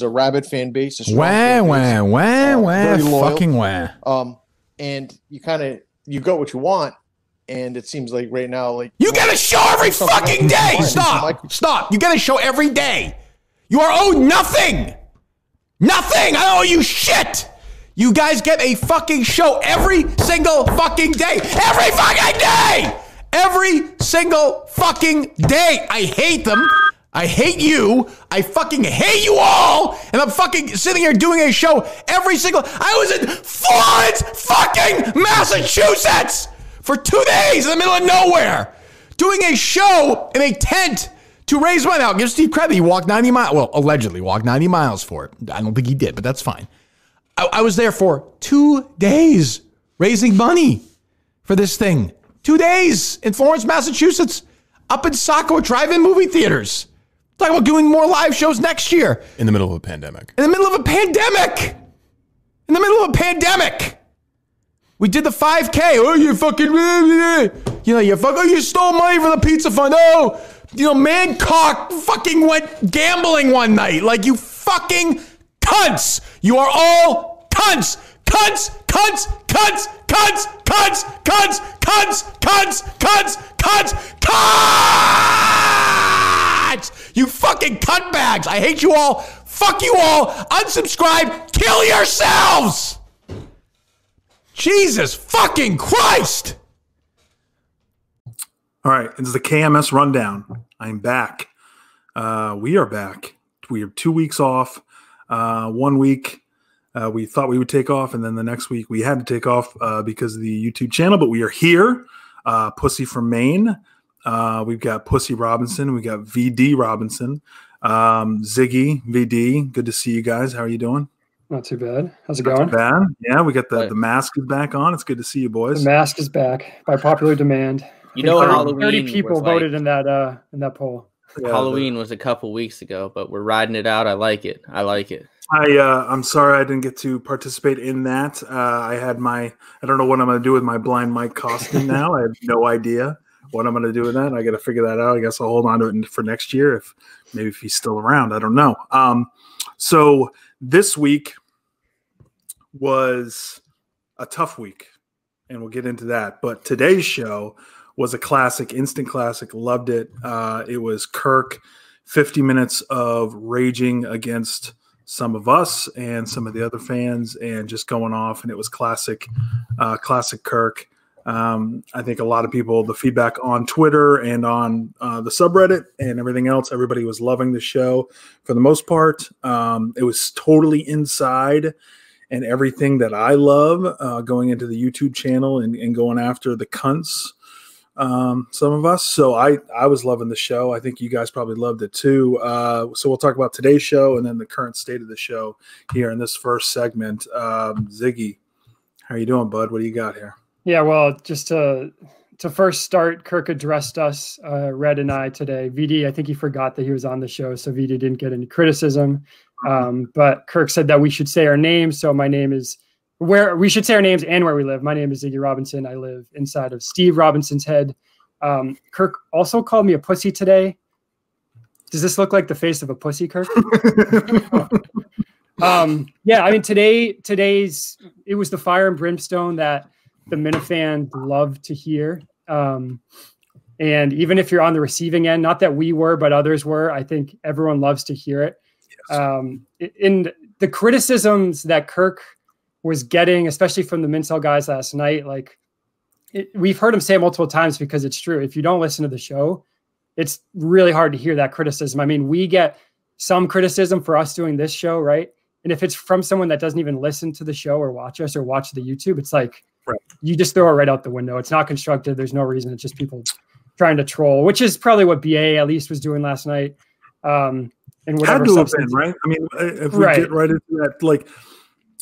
a rabid fan base, a strong Wah, fan base, wah, wah, wah, very loyal. fucking wah. And you got what you want, and it seems like right now, like you get a show every fucking day. Stop. You get a show every day. You are owed nothing. Nothing. I don't owe you shit. You guys get a fucking show every single fucking day. Every fucking day. Every single fucking day. I hate them. I hate you. I fucking hate you all. And I'm fucking sitting here doing a show every single... I was in Florence, fucking Massachusetts for 2 days in the middle of nowhere doing a show in a tent to raise money. Now, give Steve credit. He walked 90 miles. Well, allegedly walked 90 miles for it. I don't think he did, but that's fine. I was there for 2 days raising money for this thing. 2 days in Florence, Massachusetts, up in Saco, drive-in movie theaters. Talking about doing more live shows next year. In the middle of a pandemic. In the middle of a pandemic. In the middle of a pandemic. We did the 5K. Oh, you fucking... you stole money from the pizza fund. Oh, Mancock fucking went gambling one night. Like, you fucking cunts. You are all cunts. Cunts, cunts, cunts, cunts, cunts, cunts, cunts, cunts, cunts, cunts, cunts! You fucking cuntbags! I hate you all. Fuck you all. Unsubscribe. Kill yourselves! Jesus fucking Christ! All right, it's the KMS rundown. I'm back. We are back. We are 2 weeks off. 1 week we thought we would take off, and then the next week we had to take off because of the YouTube channel, but we are here. Pussy from Maine. We've got Pussy Robinson. We got VD Robinson. Ziggy, VD. Good to see you guys. How are you doing? Not too bad. How's it going? Not too bad. Yeah, we got the mask is back on. It's good to see you boys. The mask is back by popular demand. You know, 30 people voted in that poll. Yeah, Halloween was a couple weeks ago, but we're riding it out. I like it. I'm sorry I didn't get to participate in that. I don't know what I'm going to do with my blind Mike costume now. I have no idea what I'm going to do with that. I got to figure that out. I guess I'll hold on to it for next year if he's still around. I don't know. So this week was a tough week, and we'll get into that. But today's show was a classic, instant classic. Loved it. It was Kirk, 50 minutes of raging against some of us and some of the other fans and just going off. And it was classic Kirk. I think a lot of people, the feedback on Twitter and on the subreddit and everything else, everybody was loving the show for the most part. It was totally inside and everything that I love going into the YouTube channel and going after the cunts. Some of us. So I was loving the show. I think you guys probably loved it too. So we'll talk about today's show and then the current state of the show here in this first segment. Ziggy, how are you doing, bud? What do you got here? Yeah, well, just to first start, Kirk addressed us, Red and I today. VD, I think he forgot that he was on the show, so VD didn't get any criticism. But Kirk said that we should say our names. So my name is where we should say our names and where we live. My name is Ziggy Robinson. I live inside of Steve Robinson's head. Kirk also called me a pussy today. Does this look like the face of a pussy, Kirk? Yeah, I mean, it was the fire and brimstone that the Minifan loved to hear. And even if you're on the receiving end, not that we were, but others were, I think everyone loves to hear it. Yes. In the criticisms that Kirk was getting, especially from the Mincel guys last night, we've heard him say it multiple times because it's true. If you don't listen to the show, it's really hard to hear that criticism. I mean, we get some criticism for us doing this show, right? And if it's from someone that doesn't even listen to the show or watch us or watch the YouTube, it's like, right, you just throw it right out the window. It's not constructive. There's no reason. It's just people trying to troll, which is probably what BA at least was doing last night. And whatever had to have been, right? I mean, if we get right into that,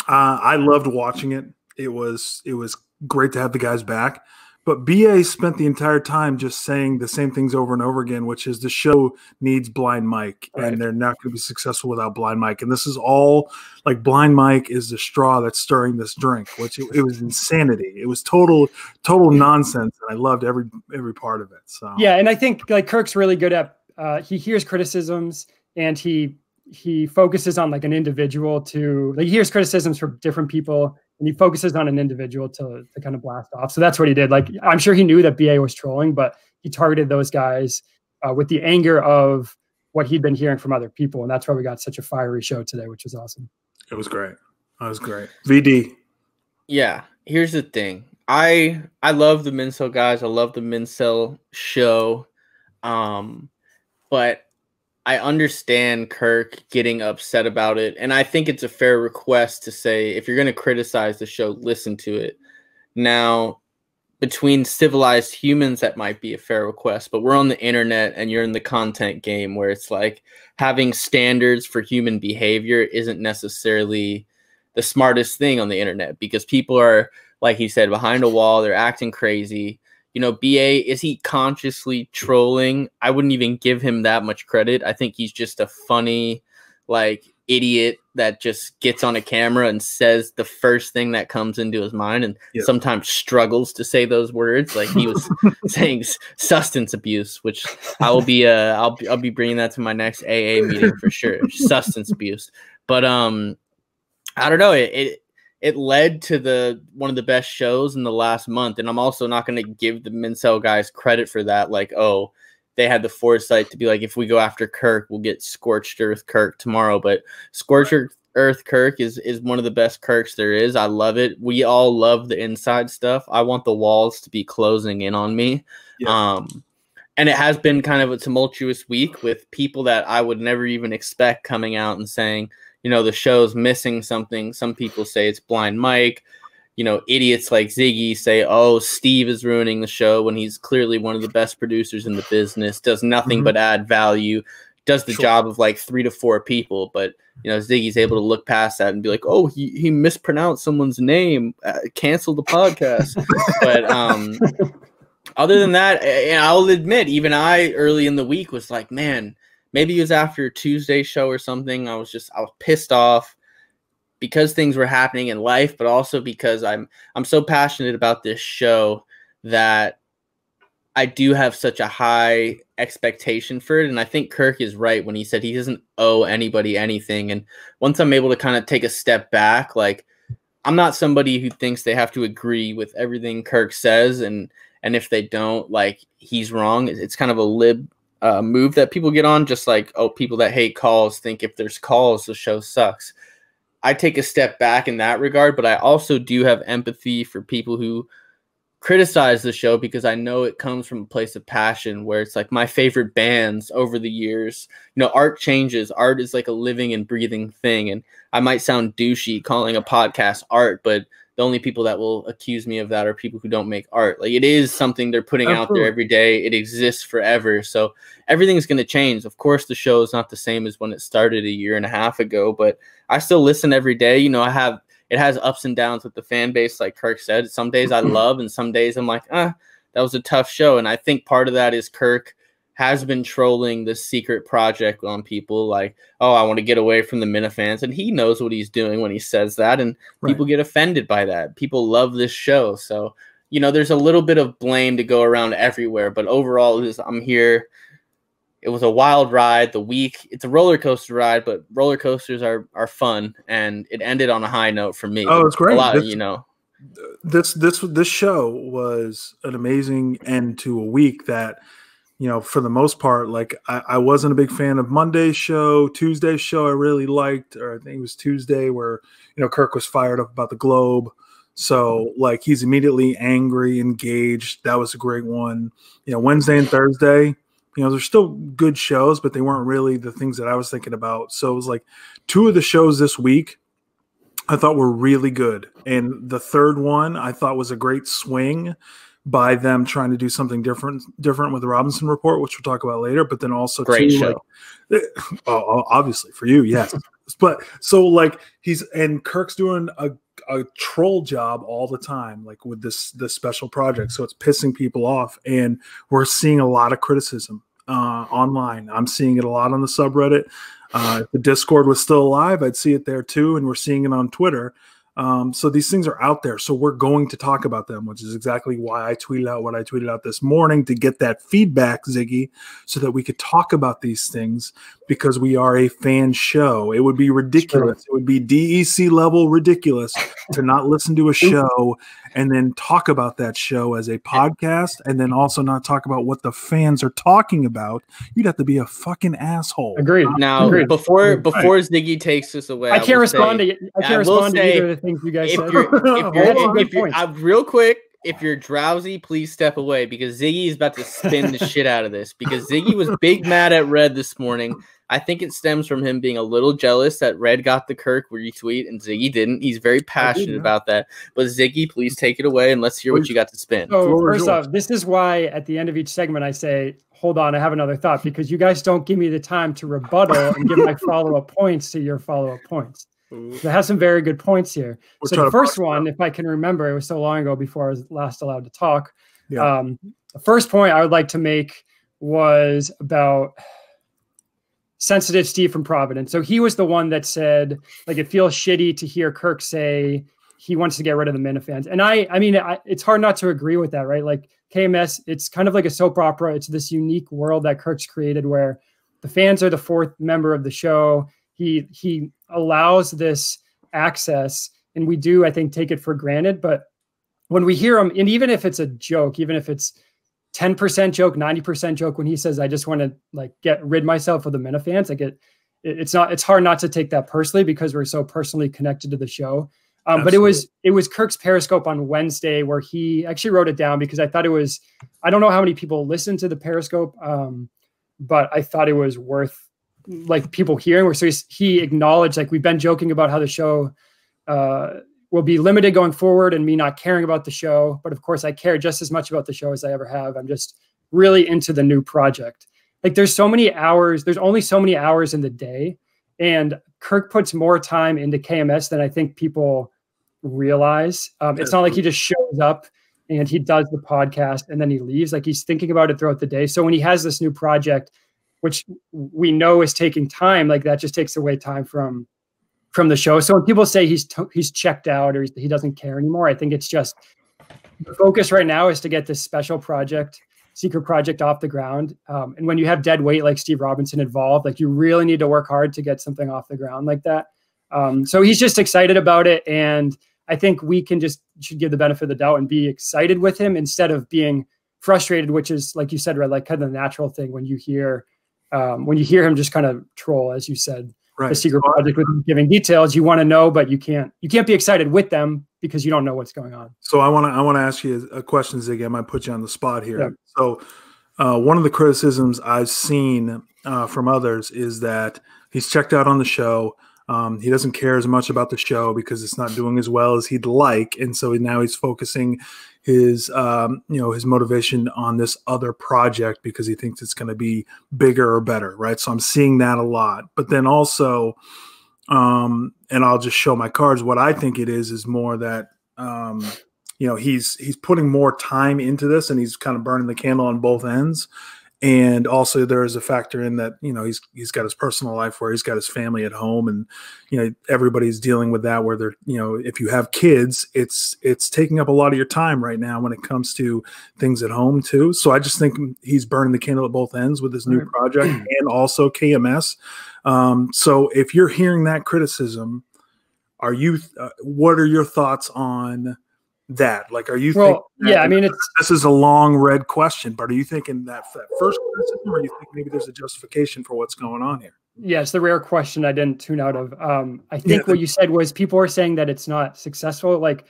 I loved watching it. It was great to have the guys back. But BA spent the entire time just saying the same things over and over again, which is the show needs Blind Mike, right, and they're not going to be successful without Blind Mike. And this is all like Blind Mike is the straw that's stirring this drink, which it was insanity. It was total nonsense, and I loved every part of it. So yeah, and I think Kirk's really good at he hears criticisms and he he focuses on like an individual to like he hears criticisms from different people and he focuses on an individual to kind of blast off. So that's what he did. Like I'm sure he knew that BA was trolling, but he targeted those guys with the anger of what he'd been hearing from other people, and that's why we got such a fiery show today, which was awesome. It was great. That was great. VD. Yeah, here's the thing. I love the Mincel guys. I love the Mincel show. But I understand Kirk getting upset about it. And I think it's a fair request to say, if you're going to criticize the show, listen to it. Now, between civilized humans, that might be a fair request, but we're on the internet and you're in the content game where it's like having standards for human behavior isn't necessarily the smartest thing on the internet, because people are, like he said, behind a wall. They're acting crazy. You know, BA, is he consciously trolling? I wouldn't even give him that much credit. I think he's just a funny, like, idiot that just gets on a camera and says the first thing that comes into his mind, and sometimes struggles to say those words. Like he was saying substance abuse, which I will be I'll be bringing that to my next AA meeting for sure. Substance abuse. But I don't know, it led to one of the best shows in the last month. And I'm also not going to give the Mincel guys credit for that. Like, oh, they had the foresight to be like, if we go after Kirk, we'll get Scorched Earth Kirk tomorrow. But Scorched Earth Kirk is one of the best Kirks there is. I love it. We all love the inside stuff. I want the walls to be closing in on me. Yeah. And it has been kind of a tumultuous week with people that I would never even expect coming out and saying, you know, the show's missing something. Some people say it's Blind Mike. You know, idiots like Ziggy say, oh, Steve is ruining the show when he's clearly one of the best producers in the business, does nothing but add value, does the job of like 3 to 4 people. But, you know, Ziggy's able to look past that and be like, oh, he mispronounced someone's name, cancel the podcast. But other than that, and I'll admit, even I early in the week was like, man, maybe it was after Tuesday's show or something. I was pissed off because things were happening in life, but also because I'm so passionate about this show that I do have such a high expectation for it. And I think Kirk is right when he said he doesn't owe anybody anything. And once I'm able to kind of take a step back, like I'm not somebody who thinks they have to agree with everything Kirk says. And if they don't, like, he's wrong. It's kind of a lib move that people get on, just like, oh, people that hate calls think if there's calls, the show sucks. I take a step back in that regard, but I also do have empathy for people who criticize the show because I know it comes from a place of passion where it's like my favorite bands over the years. You know, art changes. Art is like a living and breathing thing. And I might sound douchey calling a podcast art, but the only people that will accuse me of that are people who don't make art. Like, it is something they're putting out there every day. It exists forever. So everything's going to change. Of course, the show is not the same as when it started 1.5 years ago, but I still listen every day. You know, it has ups and downs with the fan base. Like Kirk said, some days I love, and some days I'm like, that was a tough show. And I think part of that is Kirk has been trolling this secret project on people, like, oh, I want to get away from the Minifans. And he knows what he's doing when he says that. And people get offended by that. People love this show. So, you know, there's a little bit of blame to go around everywhere. But overall, I'm here. It was a wild ride. It's a roller coaster ride, but roller coasters are fun. And it ended on a high note for me. Oh, it's great. This show was an amazing end to a week that, you know, for the most part, like I wasn't a big fan of Monday's show. Tuesday's show I really liked, or I think it was Tuesday where, you know, Kirk was fired up about the Globe. So like he's immediately angry, engaged. That was a great one. You know, Wednesday and Thursday, you know, they're still good shows, but they weren't really the things that I was thinking about. So it was like 2 of the shows this week I thought were really good. And the third one I thought was a great swing by them trying to do something different with the Robinson Report, which we'll talk about later, but then also great show. Like, obviously for you, yes. But so like Kirk's doing a troll job all the time, like with this special project. So it's pissing people off, and we're seeing a lot of criticism online. I'm seeing it a lot on the subreddit. If the Discord was still alive, I'd see it there too, and we're seeing it on Twitter. So these things are out there. So we're going to talk about them, which is exactly why I tweeted out what I tweeted out this morning, to get that feedback, Ziggy, so that we could talk about these things, because we are a fan show. It would be ridiculous. It would be DEC level ridiculous to not listen to a show and then talk about that show as a podcast, and then also not talk about what the fans are talking about. You'd have to be a fucking asshole. Agreed. Now, Agreed. before Ziggy takes us away, I can't respond to either of the things you guys said. If you're real quick, if you're drowsy, please step away, because Ziggy is about to spin the shit out of this. Because Ziggy was big mad at Red this morning. I think it stems from him being a little jealous that Red got the Kirk retweet and Ziggy didn't. He's very passionate about that. But Ziggy, please take it away and let's hear what you got to spin. So first off, this is why at the end of each segment I say, hold on, I have another thought, because you guys don't give me the time to rebuttal and give my follow-up points to your follow-up points. So I have some very good points here. So the first one, if I can remember, it was so long ago before I was last allowed to talk. Yeah. The first point I would like to make was about Sensitive Steve from Providence. So he was the one that said, like, it feels shitty to hear Kirk say he wants to get rid of the Minifans. And I mean, it's hard not to agree with that, right? Like KMS, it's kind of like a soap opera. It's this unique world that Kirk's created where the fans are the fourth member of the show. He allows this access, and we do, I think, take it for granted. But when we hear him, and even if it's a joke, even if it's 10% joke, 90% joke, when he says, I just want to like get rid myself of the Minifans, like it's hard not to take that personally, because we're so personally connected to the show. But it was Kirk's Periscope on Wednesday where he actually wrote it down, because I thought it was, I don't know how many people listen to the Periscope, but I thought it was worth like people hearing. So he acknowledged, like, we've been joking about how the show will be limited going forward and me not caring about the show. But of course I care just as much about the show as I ever have. I'm just really into the new project. Like there's so many hours, there's only so many hours in the day. And Kirk puts more time into KMS than I think people realize. It's not like he just shows up and he does the podcast and then he leaves. Like he's thinking about it throughout the day. So when he has this new project, which we know is taking time, like that just takes away time from the show. So when people say he's checked out or he doesn't care anymore, I think it's just the focus right now is to get this special project, secret project off the ground. And when you have dead weight like Steve Robinson involved, like you really need to work hard to get something off the ground like that. So he's just excited about it. And I think we should give the benefit of the doubt and be excited with him instead of being frustrated, which is, like you said, Red, like kind of the natural thing when you hear him just kind of troll, as you said. Right. The secret project with giving details, you want to know, but you can't be excited with them because you don't know what's going on. So I want to ask you a question, Ziggy. I might put you on the spot here. Yeah. So one of the criticisms I've seen from others is that he's checked out on the show. He doesn't care as much about the show because it's not doing as well as he'd like, and so now he's focusing his his motivation on this other project because he thinks it's going to be bigger or better, right? So I'm seeing that a lot. But then also, and I'll just show my cards. What I think it is more that he's putting more time into this, and he's kind of burning the candle on both ends. And also there is a factor in that, he's got his personal life where he's got his family at home, and, everybody's dealing with that where they're, if you have kids, it's taking up a lot of your time right now when it comes to things at home too. So I just think he's burning the candle at both ends with this new project and also KMS. So if you're hearing that criticism, what are your thoughts on that? Like, are you thinking I mean, this is a long red question, but are you thinking that first criticism, or do you think maybe there's a justification for what's going on here? Yeah, it's the rare question I didn't tune out of. I think what you said was people are saying that it's not successful. Like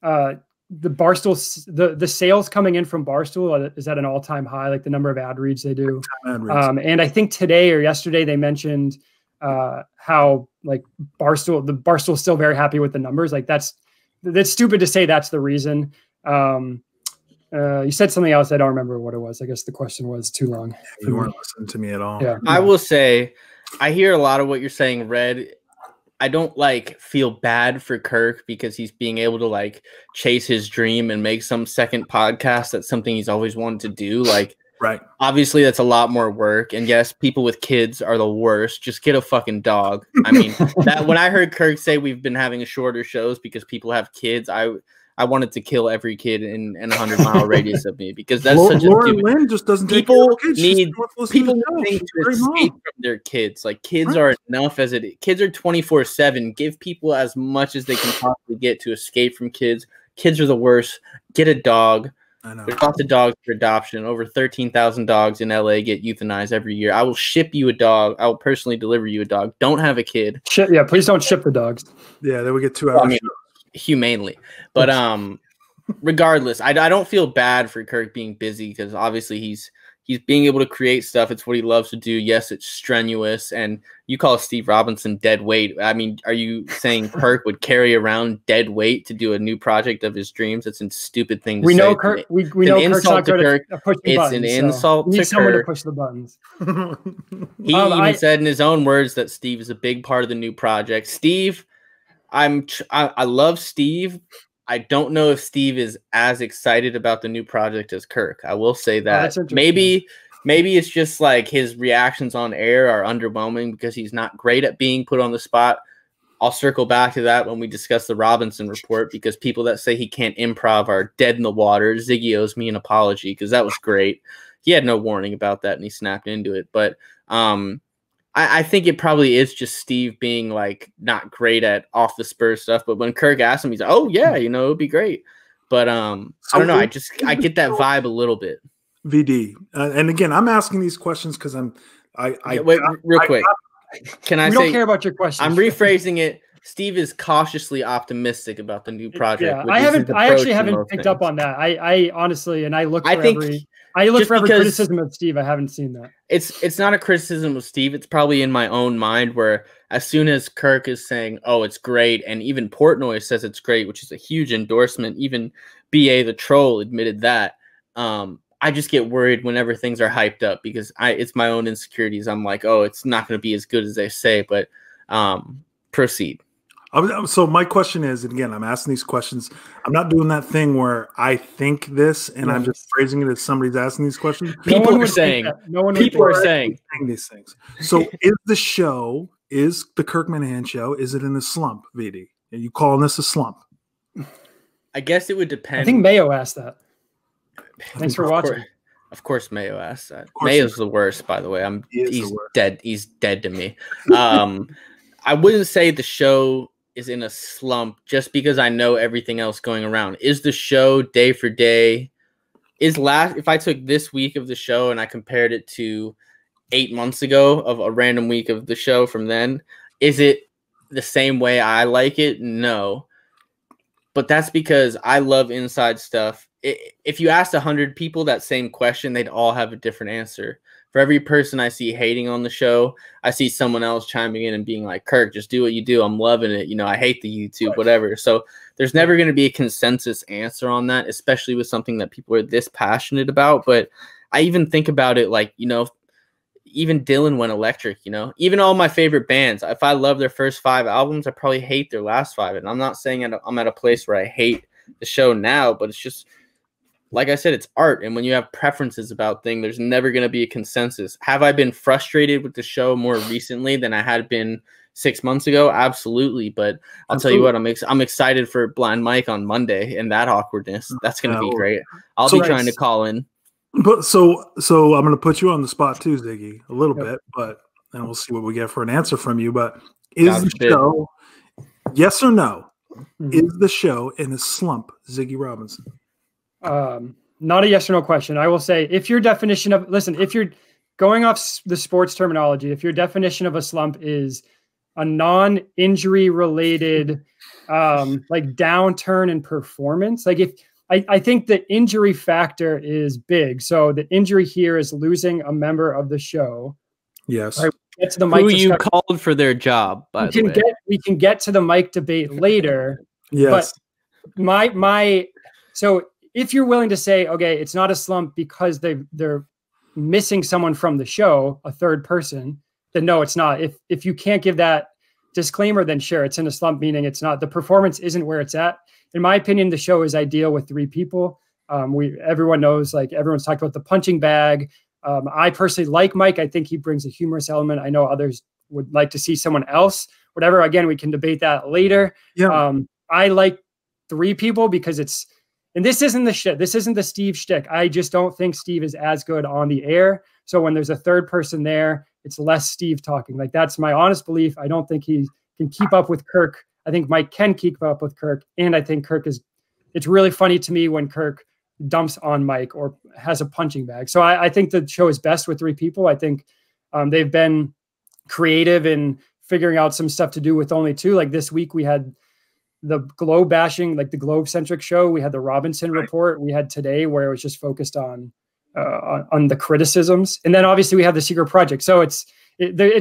the Barstool, the sales coming in from Barstool is at an all-time high, like the number of ad reads they do. And I think today or yesterday they mentioned how like Barstool's still very happy with the numbers. Like that's stupid to say that's the reason. You said something else. I don't remember what it was. I guess the question was too long. You weren't listening to me at all. Yeah. I will say, I hear a lot of what you're saying, Red. I don't feel bad for Kirk because he's being able to chase his dream and make some second podcast. That's something he's always wanted to do. Right. Obviously, that's a lot more work. And yes, people with kids are the worst. Just get a fucking dog. I mean, that when I heard Kirk say we've been having shorter shows because people have kids, I wanted to kill every kid in a 100-mile radius of me, because that's such a Lauren stupid. Lynn just doesn't take People care of kids. need people to need things to escape from their kids. Like, kids are enough as it. Kids are 24/7. Give people as much as they can possibly get to escape from kids. Kids are the worst. Get a dog. I know. There's lots of dogs for adoption. Over 13,000 dogs in LA get euthanized every year. I will ship you a dog. I will personally deliver you a dog. Don't have a kid. Yeah, please don't ship the dogs. Yeah, then we get 2 hours. I mean, humanely, but regardless, I don't feel bad for Kirk being busy, because obviously he's being able to create stuff. It's what he loves to do. Yes, it's strenuous, and you call Steve Robinson dead weight. I mean, are you saying Kirk would carry around dead weight to do a new project of his dreams? That's a stupid thing to say. We know Kirk. We know Kirk's not good at pushing it's buttons. an insult we need to someone Kirk. to push the buttons. He even said in his own words that Steve is a big part of the new project. Steve, I love Steve. I don't know if Steve is as excited about the new project as Kirk. I will say that. Maybe it's just like his reactions on air are underwhelming because he's not great at being put on the spot. I'll circle back to that when we discuss the Robinson report, because people that say he can't improv are dead in the water. Ziggy owes me an apology, because that was great. He had no warning about that and he snapped into it. But I think it probably is just Steve being like not great at off the spur stuff. But when Kirk asked him, he's like, "Oh yeah, it would be great." But I don't know. I get that vibe a little bit. VD, and again, I'm asking these questions because wait, real quick. Can I say? We don't care about your questions. I'm rephrasing it. Steve is cautiously optimistic about the new project. Yeah, I actually haven't picked up on that. I honestly, and I look for every criticism of Steve. I haven't seen that. It's not a criticism of Steve. It's probably in my own mind, where as soon as Kirk is saying, "Oh, it's great," and even Portnoy says it's great, which is a huge endorsement. Even BA the Troll admitted that. I just get worried whenever things are hyped up, because it's my own insecurities. I'm like, oh, it's not going to be as good as they say. But proceed. So my question is, and again, I'm asking these questions. I'm not doing that thing where I think this and I'm just phrasing it as somebody's asking these questions. People are saying these things. So is the Kirk Minahan show, is it in a slump, VD? Are you calling this a slump? I guess it would depend. I think Mayo asked that. Thanks for watching. Of course, Mayo asked that. Mayo's the worst, by the way. He's dead. He's dead to me. I wouldn't say the show is in a slump just because I know everything else going around. Is the show day for day? If I took this week of the show and I compared it to 8 months ago of a random week of the show from then, is it the same way I like it? No. But that's because I love inside stuff. If you asked 100 people that same question, they'd all have a different answer. For every person I see hating on the show, I see someone else chiming in and being like, "Kirk, just do what you do. I'm loving it. I hate the YouTube, whatever." So there's never going to be a consensus answer on that, especially with something that people are this passionate about. But I even think about it like, even Dylan went electric, even all my favorite bands. If I love their first 5 albums, I probably hate their last 5. And I'm not saying I'm at a place where I hate the show now, but it's just, like I said, it's art. And when you have preferences about things, there's never going to be a consensus. Have I been frustrated with the show more recently than I had been 6 months ago? Absolutely. But I'll tell you what, I'm excited for Blind Mike on Monday and that awkwardness. That's going to be great. I'll be trying to call in. But so I'm going to put you on the spot too, Ziggy, a little bit, and we'll see what we get for an answer from you. But is the show, yes or no, is the show in a slump, Ziggy Robinson? Not a yes or no question. I will say, if your definition of, if you're going off the sports terminology, if your definition of a slump is a non-injury related, like downturn in performance, like if I think the injury factor is big. So the injury here is losing a member of the show. Yes. Right, get to the mic Who you called for their job, by the way. We can get to the mic debate later. Yes. But so if you're willing to say, okay, it's not a slump because they're missing someone from the show, a third person, then no, it's not. If you can't give that disclaimer, then sure, it's in a slump, meaning it's not. The performance isn't where it's at. In my opinion, the show is ideal with 3 people. Everyone knows, like everyone's talked about the punching bag. I personally like Mike. I think he brings a humorous element. I know others would like to see someone else. Whatever. Again, we can debate that later. Yeah. I like 3 people because and this isn't the shit. This isn't the Steve shtick. I just don't think Steve is as good on the air. So when there's a third person there, it's less Steve talking. Like, that's my honest belief. I don't think he can keep up with Kirk. I think Mike can keep up with Kirk. And I think it's really funny to me when Kirk dumps on Mike or has a punching bag. So I think the show is best with 3 people. I think they've been creative in figuring out some stuff to do with only 2. Like this week we had the globe bashing, like the globe centric show. We had the Robinson report. We had today where it was just focused on the criticisms. And then obviously we have the secret project. So it's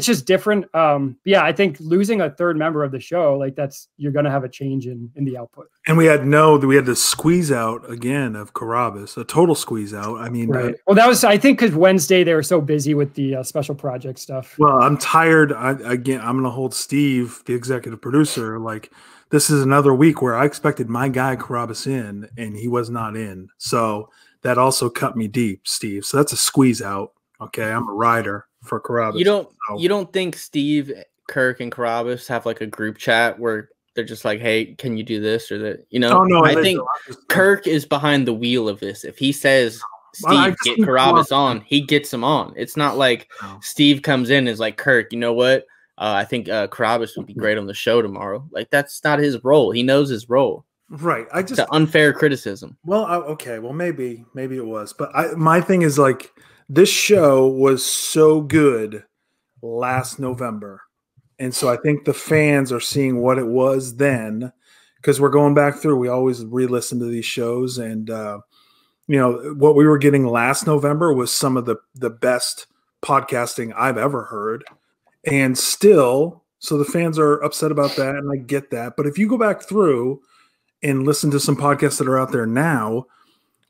just different. Yeah, I think losing a third member of the show, like you're going to have a change in the output. And we had the squeeze out again of Carabas, a total squeeze out. I mean, right. Well, that was, I think, because Wednesday they were so busy with the special project stuff. Well, I'm tired. I'm going to hold Steve, the executive producer. Like, this is another week where I expected my guy Carabas in, and he was not in. So that also cut me deep, Steve. So that's a squeeze out. Okay, I'm a rider for Carabas. You don't think Steve, Kirk, and Carabas have like a group chat where they're just like, "Hey, can you do this or that?" You know, oh, no, I think Kirk is behind the wheel of this. If he says, "Steve, get Carabas on," he gets him on. It's not like Steve comes in and is like, "Kirk, you know what? I think Carabas would be great on the show tomorrow." Like, that's not his role. He knows his role. Right. It's an unfair criticism. Well, okay. Well, maybe it was, but my thing is like, this show was so good last November. And so I think the fans are seeing what it was then, because we're going back through. We always re-listen to these shows. And, what we were getting last November was some of the best podcasting I've ever heard. And still, so the fans are upset about that, and I get that. But if you go back through and listen to some podcasts that are out there now,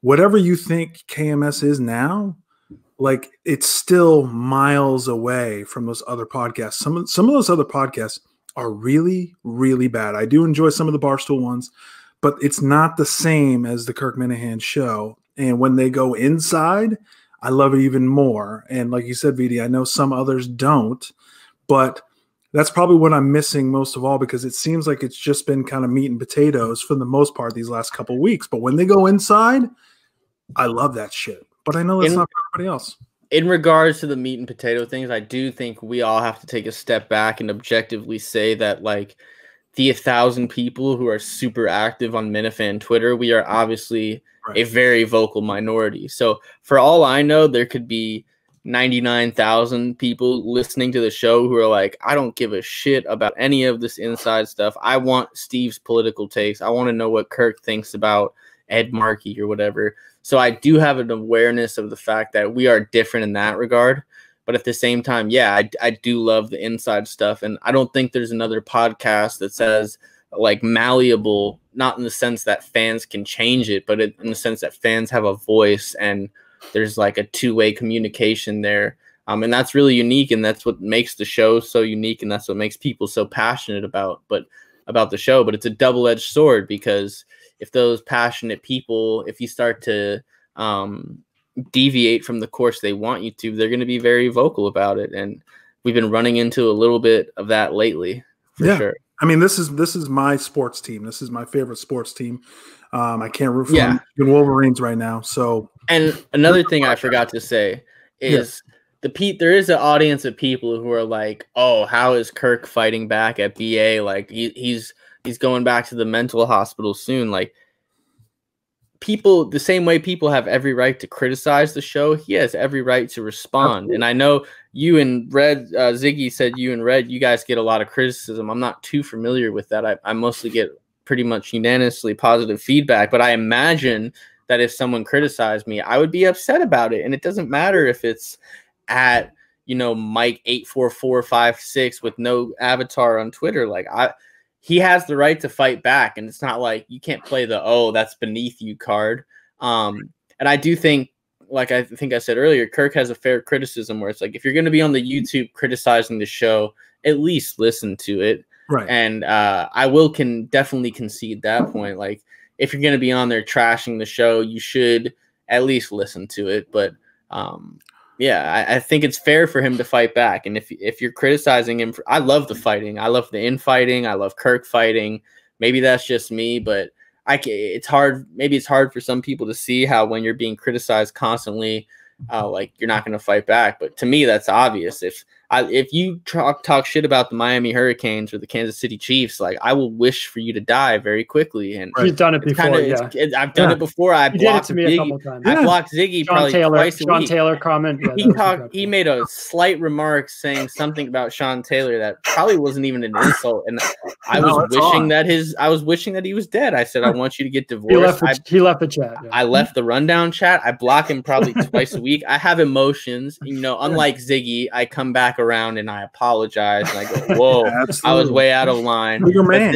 whatever you think KMS is now, like, it's still miles away from those other podcasts. Some of those other podcasts are really, really bad. I do enjoy some of the Barstool ones, but it's not the same as the Kirk Minahan show. And when they go inside, I love it even more. And like you said, VD, I know some others don't, but that's probably what I'm missing most of all, because it seems like it's just been kind of meat and potatoes for the most part these last couple of weeks. But when they go inside, I love that shit. But I know that's not for everybody else. In regards to the meat and potato things, I do think we all have to take a step back and objectively say that, like, the 1,000 people who are super active on Minifan Twitter, we are obviously a very vocal minority. So for all I know, there could be 99,000 people listening to the show who are like, I don't give a shit about any of this inside stuff. I want Steve's political takes. I want to know what Kirk thinks about Ed Markey or whatever. So I do have an awareness of the fact that we are different in that regard. But at the same time, yeah, I do love the inside stuff. And I don't think there's another podcast that says, like, malleable, not in the sense that fans can change it, but in the sense that fans have a voice and there's like a two-way communication there. And that's really unique. And that's what makes the show so unique. And that's what makes people so passionate about the show. But it's a double-edged sword, because if those passionate people, if you start to deviate from the course they want you to, they're going to be very vocal about it. And we've been running into a little bit of that lately, for sure. I mean, this is my sports team. This is my favorite sports team. I can't root for the Wolverines right now. So, and another thing I forgot to say is there is an audience of people who are like, "Oh, how is Kirk fighting back at BA? Like, he's going back to the mental hospital soon." Like, people, the same way people have every right to criticize the show, he has every right to respond. Absolutely. And I know you and Red, Ziggy said you and Red, you guys get a lot of criticism. I'm not too familiar with that. I mostly get pretty much unanimously positive feedback, but I imagine that if someone criticized me, I would be upset about it. And it doesn't matter if it's at, Mike 84456 with no avatar on Twitter. Like, he has the right to fight back, and it's not like you can't play the, "Oh, that's beneath you" card. And I do think, like I think I said earlier, Kirk has a fair criticism where it's like, if you're going to be on the YouTube criticizing the show, at least listen to it. Right. And I can definitely concede that point. Like, if you're going to be on there trashing the show, you should at least listen to it. But yeah, I think it's fair for him to fight back. And if you're criticizing him, I love the fighting. I love the infighting. I love Kirk fighting. Maybe that's just me, but it's hard. Maybe it's hard for some people to see how when you're being criticized constantly, like you're not going to fight back. But to me, that's obvious. If you talk shit about the Miami Hurricanes or the Kansas City Chiefs, like I will wish for you to die very quickly. And he's done it before. I've done it before. I blocked Ziggy. I blocked Ziggy probably twice a week. Sean Taylor comment. Yeah, he made a slight remark saying something about Sean Taylor that probably wasn't even an insult. And I was wishing that he was dead. I said, I want you to get divorced. He left the chat. Yeah. I left the rundown chat. I block him probably twice a week. I have emotions. You know, unlike Ziggy, I come back around and I apologize and I go, whoa, I was way out of line. Bigger man.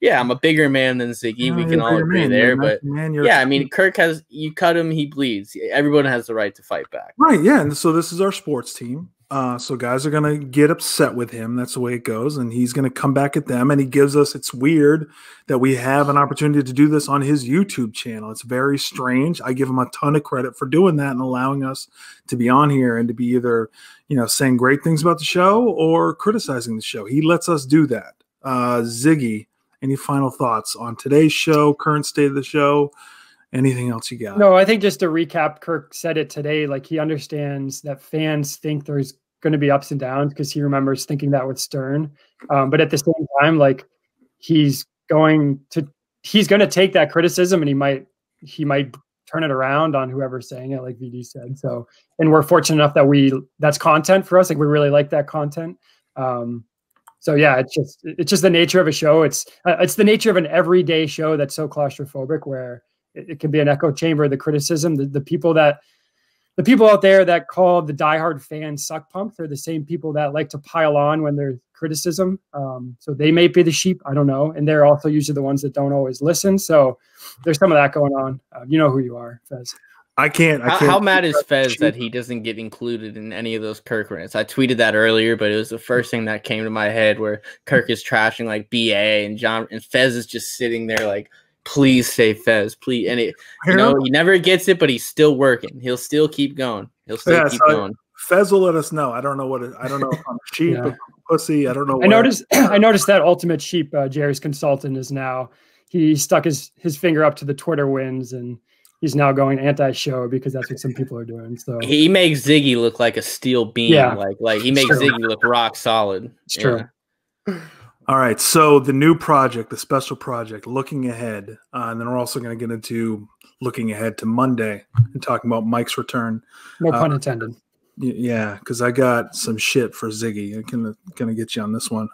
I'm a bigger man than Ziggy. We can all agree there. But I mean, Kirk you cut him, he bleeds. Everyone has the right to fight back. Right, yeah. And so this is our sports team. So guys are going to get upset with him. That's the way it goes. And he's going to come back at them. And he gives us, it's weird that we have an opportunity to do this on his YouTube channel. It's very strange. I give him a ton of credit for doing that and allowing us to be on here and to be either, saying great things about the show or criticizing the show. He lets us do that. Ziggy, any final thoughts on today's show, current state of the show? Anything else you got? No, I think just to recap, Kirk said it today. Like he understands that fans think there's going to be ups and downs because he remembers thinking that with Stern. But at the same time, like he's going to take that criticism and he might turn it around on whoever's saying it, like VD said. So, and we're fortunate enough that that's content for us. Like we really like that content. So yeah, it's just the nature of a show. It's the nature of an everyday show that's so claustrophobic where it can be an echo chamber of the criticism. The people out there that call the diehard fans suck punks are the same people that like to pile on when there's criticism. So they may be the sheep, I don't know. And they're also usually the ones that don't always listen. So there's some of that going on. You know who you are, Fez. I can't. How mad is Fez that he doesn't get included in any of those Kirk rants? I tweeted that earlier, but it was the first thing that came to my head where Kirk is trashing like BA and Fez is just sitting there like, please say Fez, please. And he never gets it, but he's still working. He'll still keep going. Keep going. Fez will let us know. I don't know I don't know if I'm a sheep, or pussy. I don't know. I noticed that Ultimate Sheep, Jerry's consultant, is now he stuck his finger up to the Twitter wins and he's now going anti-show because that's what some people are doing. So he makes Ziggy look like a steel beam. Yeah. Like he makes Ziggy look rock solid. It's true. All right, so the new project, the special project, looking ahead, and then we're also going to get into looking ahead to Monday and talking about Mike's return. No pun intended. Yeah, because I got some shit for Ziggy. I'm gonna get you on this one.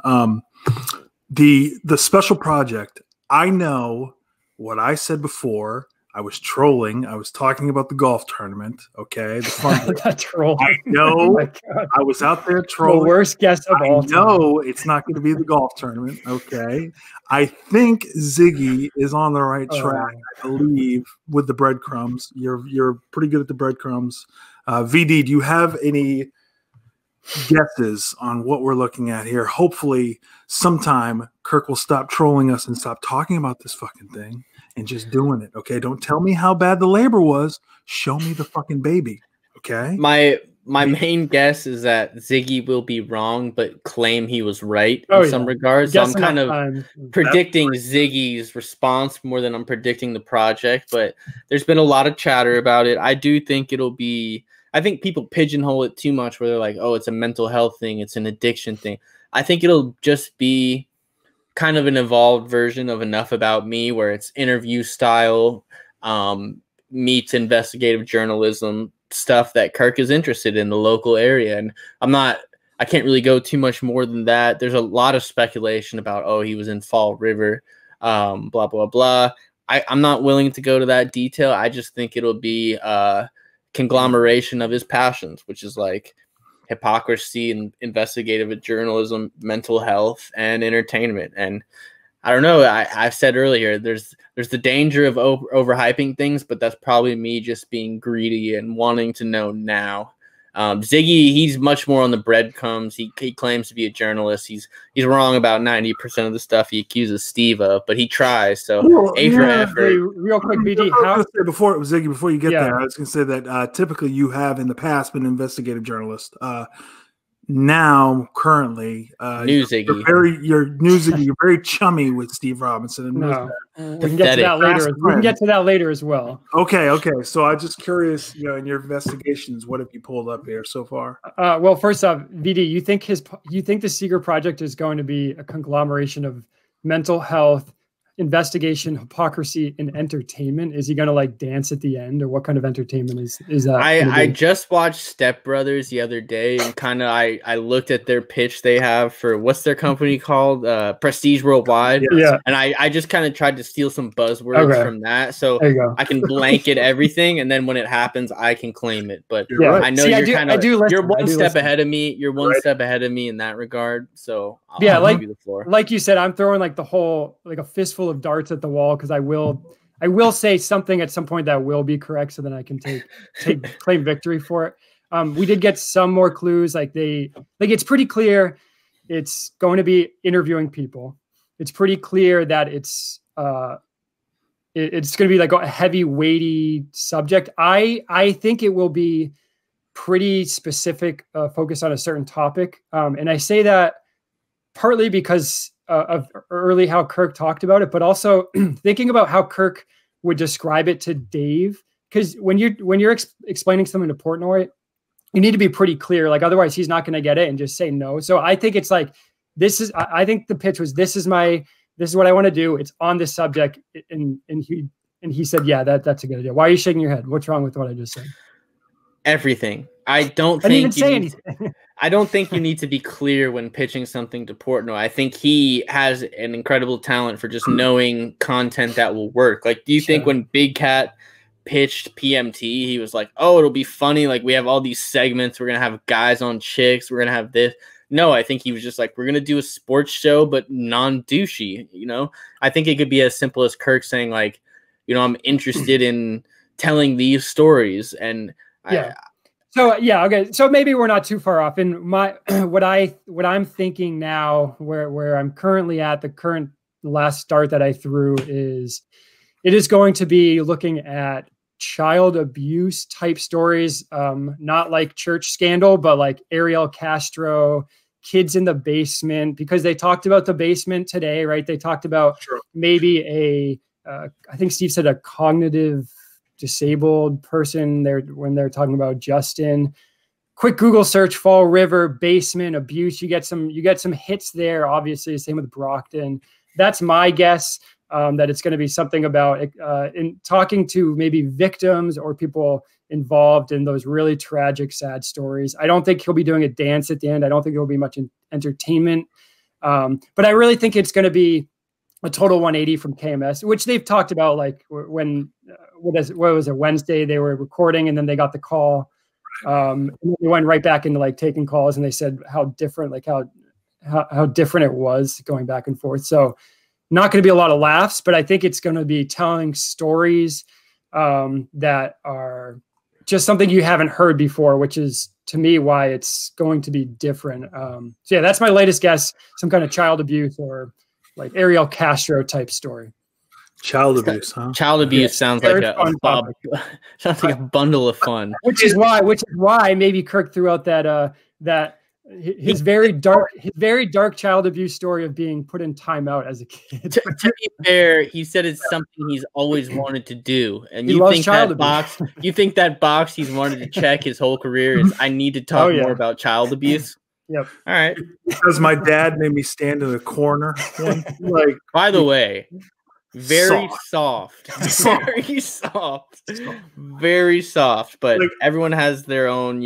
The special project. I know what I said before. I was trolling. I was talking about the golf tournament. Okay, the fun. That troll. I know. Oh I was out there trolling. The worst guess of all time. No, it's not going to be the golf tournament. Okay, I think Ziggy is on the right track. I believe with the breadcrumbs. You're pretty good at the breadcrumbs. VD, do you have any guesses on what we're looking at here? Hopefully, sometime Kirk will stop trolling us and stop talking about this fucking thing. And just doing it, okay? Don't tell me how bad the labor was. Show me the fucking baby, okay? My main guess is that Ziggy will be wrong, but claim he was right in some regards. So I'm kind of predicting Ziggy's response more than I'm predicting the project. But there's been a lot of chatter about it. I do think it'll be. I think people pigeonhole it too much, where they're like, "Oh, it's a mental health thing. It's an addiction thing." I think it'll just be kind of an evolved version of Enough About Me, where it's interview style, meets investigative journalism stuff that Kirk is interested in the local area. And I can't really go too much more than that. There's a lot of speculation about, he was in Fall River, blah, blah, blah. I'm not willing to go to that detail. I just think it'll be a conglomeration of his passions, which is like hypocrisy and investigative journalism, mental health, and entertainment. And I don't know. I've said earlier, there's the danger of overhyping things, but that's probably me just being greedy and wanting to know now. Ziggy, he's much more on the breadcrumbs. He claims to be a journalist. He's wrong about 90% of the stuff he accuses Steve of, but he tries. So A for effort. Hey, real quick, BD. Before Ziggy, before you get Yeah. there, I was going to say that typically you have in the past been an investigative journalist. Now, currently, New Ziggy. You're very chummy with Steve Robinson. And we can get to that later. We can get to that later as well. Okay. So I'm just curious, in your investigations, what have you pulled up here so far? Well, first off, VD, you think the Seeger Project is going to be a conglomeration of mental health, investigation, hypocrisy, and entertainment? Is he going to like dance at the end, or what kind of entertainment is that? I just watched Step Brothers the other day, and kind of I looked at their pitch they have for what's their company called, Prestige Worldwide. Yeah. And I just kind of tried to steal some buzzwords from that, so I can blanket everything, and then when it happens, I can claim it. But I know you're one step ahead of me. You're one step ahead of me in that regard. So I'll give you the floor. Like you said, I'm throwing like the whole like a fistful of darts at the wall because I will say something at some point that will be correct, so then I can claim victory for it. We did get some more clues. It's pretty clear it's going to be interviewing people. It's pretty clear that it's going to be like a heavy, weighty subject. I think it will be pretty specific, focus on a certain topic. And I say that partly because of early how Kirk talked about it, but also thinking about how Kirk would describe it to Dave. Because when you're explaining something to Portnoy, you need to be pretty clear. Like otherwise, he's not going to get it and just say no. So I think it's like I think the pitch was this is what I want to do. It's on this subject, and he said, yeah, that's a good idea. Why are you shaking your head? What's wrong with what I just said? Everything. I don't think you need to be clear when pitching something to Portnoy. I think he has an incredible talent for just knowing content that will work. Like, do you think when Big Cat pitched PMT, he was like, oh, it'll be funny. Like, we have all these segments. We're going to have guys on chicks. We're going to have this. No, I think he was just like, we're going to do a sports show, but non-douchey, I think it could be as simple as Kirk saying like, I'm interested in telling these stories. And okay. So maybe we're not too far off. And what I'm thinking now, where I'm currently at, the current last start that I threw is, it is going to be looking at child abuse type stories, not like church scandal, but like Ariel Castro, kids in the basement, because they talked about the basement today, right? They talked about maybe I think Steve said a cognitive disabled person there when they're talking about Justin. Quick Google search, Fall River, basement, abuse. You get some hits there, obviously. Same with Brockton. That's my guess, that it's going to be something about in talking to maybe victims or people involved in those really tragic, sad stories. I don't think he'll be doing a dance at the end. I don't think there'll be much entertainment. But I really think it's going to be a total 180 from KMS, which they've talked about, like when what was it, Wednesday they were recording and then they got the call. And they went right back into like taking calls, and they said how different, like how different it was going back and forth. So not going to be a lot of laughs, but I think it's going to be telling stories that are just something you haven't heard before, which is to me why it's going to be different. So yeah, that's my latest guess. Some kind of child abuse or like Ariel Castro type story. Child abuse, huh? Child abuse sounds like sounds like a bundle of fun. Which is why maybe Kirk threw out that his very dark child abuse story of being put in timeout as a kid. To be fair, he said it's something he's always wanted to do, and you think that box he's wanted to check his whole career is I need to talk more about child abuse. Yep. All right. Because my dad made me stand in the corner. Like, by the way, very soft. Very soft. Very soft. But like, everyone has their own,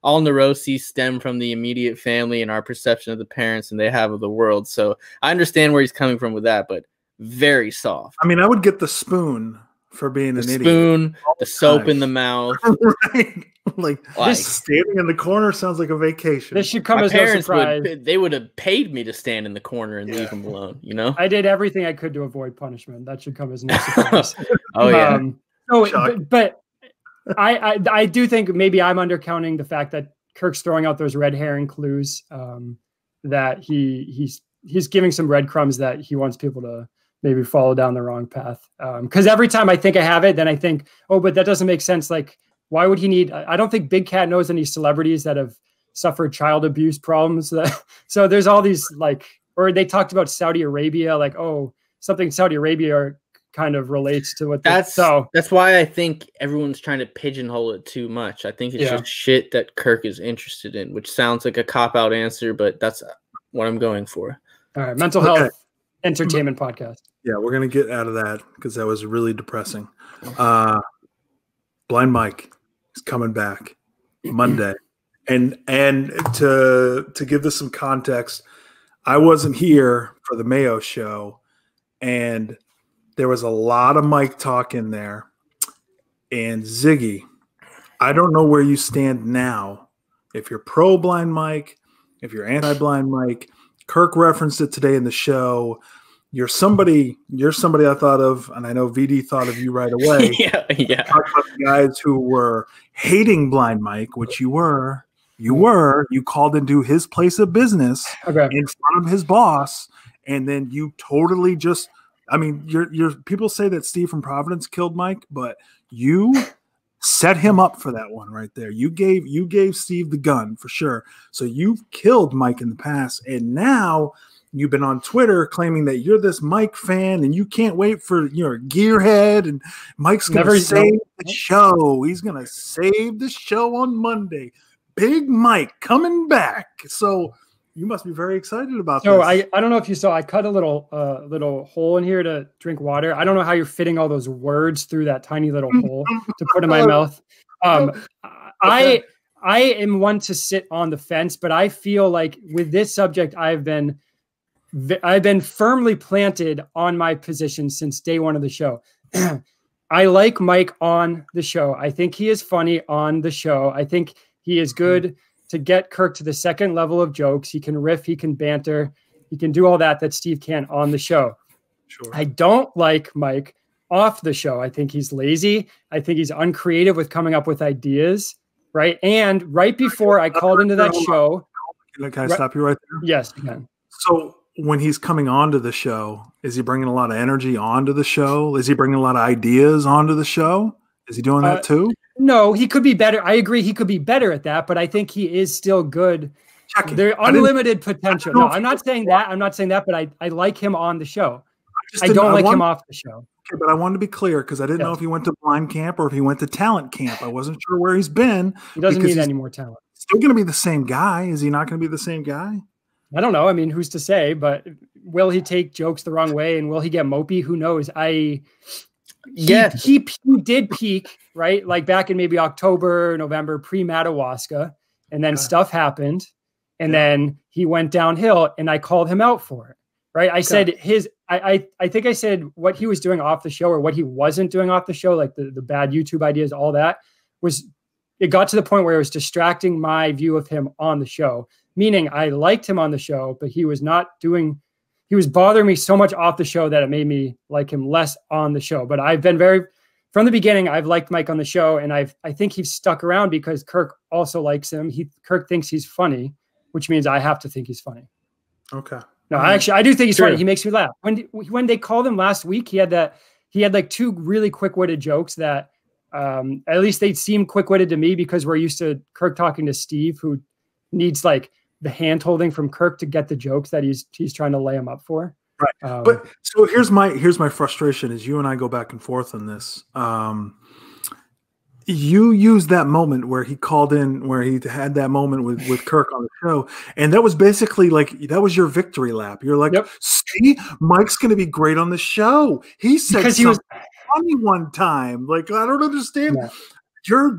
all neuroses stem from the immediate family and our perception of the parents and they have of the world. So I understand where he's coming from with that, but very soft. I mean, I would get the spoon for being an idiot. Spoon, the soap in the mouth. Right. Like standing in the corner sounds like a vacation. This should come as no surprise. They would have paid me to stand in the corner and leave him alone, I did everything I could to avoid punishment. That should come as no surprise. Oh, yeah. But I do think maybe I'm undercounting the fact that Kirk's throwing out those red herring clues, that he's giving some breadcrumbs that he wants people to maybe follow down the wrong path. Because every time I think I have it, then I think, oh, but that doesn't make sense. Like, why would he need? I don't think Big Cat knows any celebrities that have suffered child abuse problems. So there's all these like, or they talked about Saudi Arabia, like, oh, something Saudi Arabia kind of relates to what that's why I think everyone's trying to pigeonhole it too much. I think it's just shit that Kirk is interested in, which sounds like a cop-out answer, but that's what I'm going for. All right, mental health entertainment podcast. Yeah, we're gonna get out of that because that was really depressing. Blind Mike is coming back Monday, and to give this some context, I wasn't here for the Mayo show, and there was a lot of Mike talk in there. And Ziggy, I don't know where you stand now. If you're pro Blind Mike, if you're anti-Blind Mike, Kirk referenced it today in the show. You're somebody I thought of, and I know VD thought of you right away. Yeah. Talk about the guys who were hating Blind Mike, which you were. You called into his place of business in front of his boss, and then you totally just. I mean, you're people say that Steve from Providence killed Mike, but you set him up for that one right there. You gave Steve the gun for sure. So you've killed Mike in the past, and now you've been on Twitter claiming that you're this Mike fan and you can't wait for your gearhead, and Mike's gonna save the show. He's gonna save the show on Monday. Big Mike coming back. So you must be very excited about this. So I don't know if you saw, I cut a little hole in here to drink water. I don't know how you're fitting all those words through that tiny little hole to put in my mouth. I am one to sit on the fence, but I feel like with this subject, I've been firmly planted on my position since day one of the show. I like Mike on the show. I think he is funny on the show. I think he is good to get Kirk to the second level of jokes. He can riff, he can banter, he can do all that Steve can on the show. Sure. I don't like Mike off the show. I think he's lazy. I think he's uncreative with coming up with ideas, right? And right before I called into that show. Can I stop you right there? Yes, you can. So when he's coming onto the show, is he bringing a lot of energy onto the show? Is he bringing a lot of ideas onto the show? Is he doing that too? No, he could be better. I agree. He could be better at that, but I think he is still good. There's unlimited potential. No, I'm not saying that. I'm not saying that, but I like him on the show. I don't like him off the show. Okay, but I wanted to be clear because I didn't know if he went to blind camp or if he went to talent camp. I wasn't sure where he's been. He doesn't need any more talent. Still going to be the same guy. Is he not going to be the same guy? I don't know. I mean, who's to say? But will he take jokes the wrong way and will he get mopey? Who knows? He did peak, right? Like back in maybe October, November, pre-Madawaska, and then stuff happened, and then he went downhill, and I called him out for it, right? I said I think I said what he was doing off the show or what he wasn't doing off the show, like the bad YouTube ideas, all that it got to the point where it was distracting my view of him on the show, meaning I liked him on the show, but he was bothering me so much off the show that it made me like him less on the show. But I've been from the beginning, I've liked Mike on the show, and I think he's stuck around because Kirk also likes him. Kirk thinks he's funny, which means I have to think he's funny. Okay. No, I do think he's funny. He makes me laugh. When they called him last week, he had like two really quick-witted jokes that at least they seem quick-witted to me because we're used to Kirk talking to Steve, who needs like the hand holding from Kirk to get the jokes that he's trying to lay him up for. Right. But so here's my frustration is you and I go back and forth on this. You used that moment where he called in, where he had that moment with Kirk on the show. And that was basically like, that was your victory lap. You're like, see, Mike's going to be great on the show. He said something funny one time. Like, I don't understand. Yeah.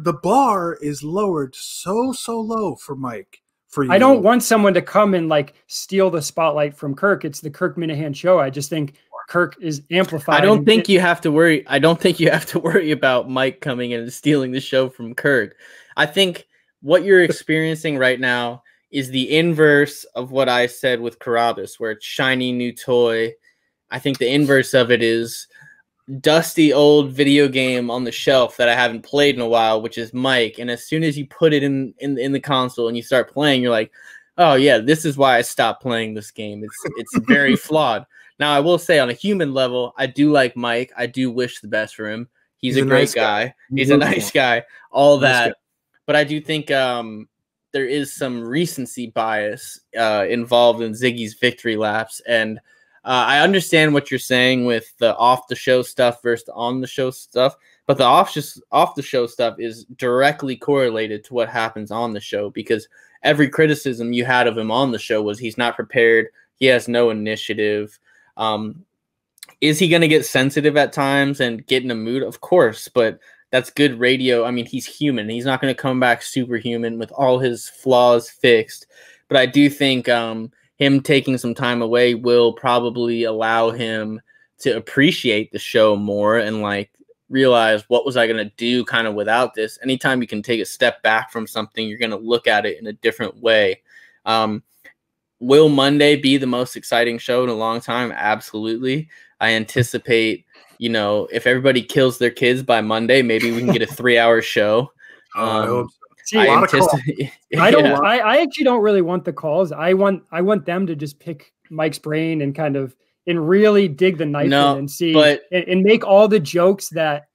The bar is lowered so low for Mike. For you. I don't want someone to come and like steal the spotlight from Kirk. It's the Kirk Minahan show. I just think Kirk is amplified. I don't think you have to worry. I don't think you have to worry about Mike coming in and stealing the show from Kirk. I think what you're experiencing right now is the inverse of what I said with Carabas, where it's shiny new toy. I think the inverse of it is dusty old video game on the shelf that I haven't played in a while, which is Mike. And as soon as you put it in the console and you start playing, you're like, oh yeah, this is why I stopped playing this game. It's very flawed. Now I will say, on a human level, I do like Mike. I do wish the best for him. He's a great nice guy. He's a nice guy. All that. But I do think there is some recency bias involved in Ziggy's victory laps. And I understand what you're saying with the off-the-show stuff versus the on-the-show stuff. But the off-the-show stuff is directly correlated to what happens on the show, because every criticism you had of him on the show was he's not prepared. He has no initiative. Is he going to get sensitive at times and get in a mood? Of course, but that's good radio. I mean, he's human. He's not going to come back superhuman with all his flaws fixed. But I do think him taking some time away will probably allow him to appreciate the show more and like realize, what was I going to do kind of without this? Anytime you can take a step back from something, you're going to look at it in a different way. Will Monday be the most exciting show in a long time? Absolutely. I anticipate, if everybody kills their kids by Monday, maybe we can get a 3-hour show. I hope so. See, I actually don't really want the calls. I want them to just pick Mike's brain and kind of really dig the knife in and see and make all the jokes that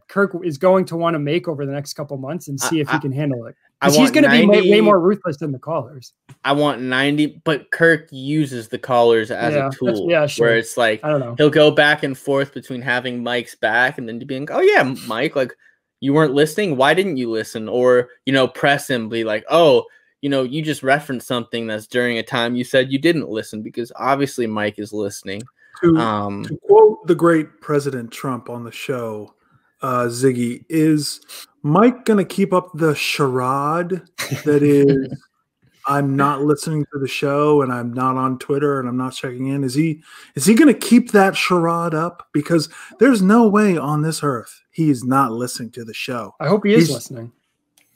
Kirk is going to want to make over the next couple months and see if he can handle it. Because he's going to be way more ruthless than the callers. I want 90, but Kirk uses the callers as a tool. Sure. Where it's like, I don't know. He'll go back and forth between having Mike's back and then being, oh yeah, Mike, like, you weren't listening. Why didn't you listen? Or, press him, be like, oh, you just referenced something that's during a time you said you didn't listen, because obviously Mike is listening. To quote the great President Trump on the show, Ziggy, is Mike going to keep up the charade that is, I'm not listening to the show and I'm not on Twitter and I'm not checking in? Is he going to keep that charade up? Because there's no way on this earth he is not listening to the show. I hope he's listening.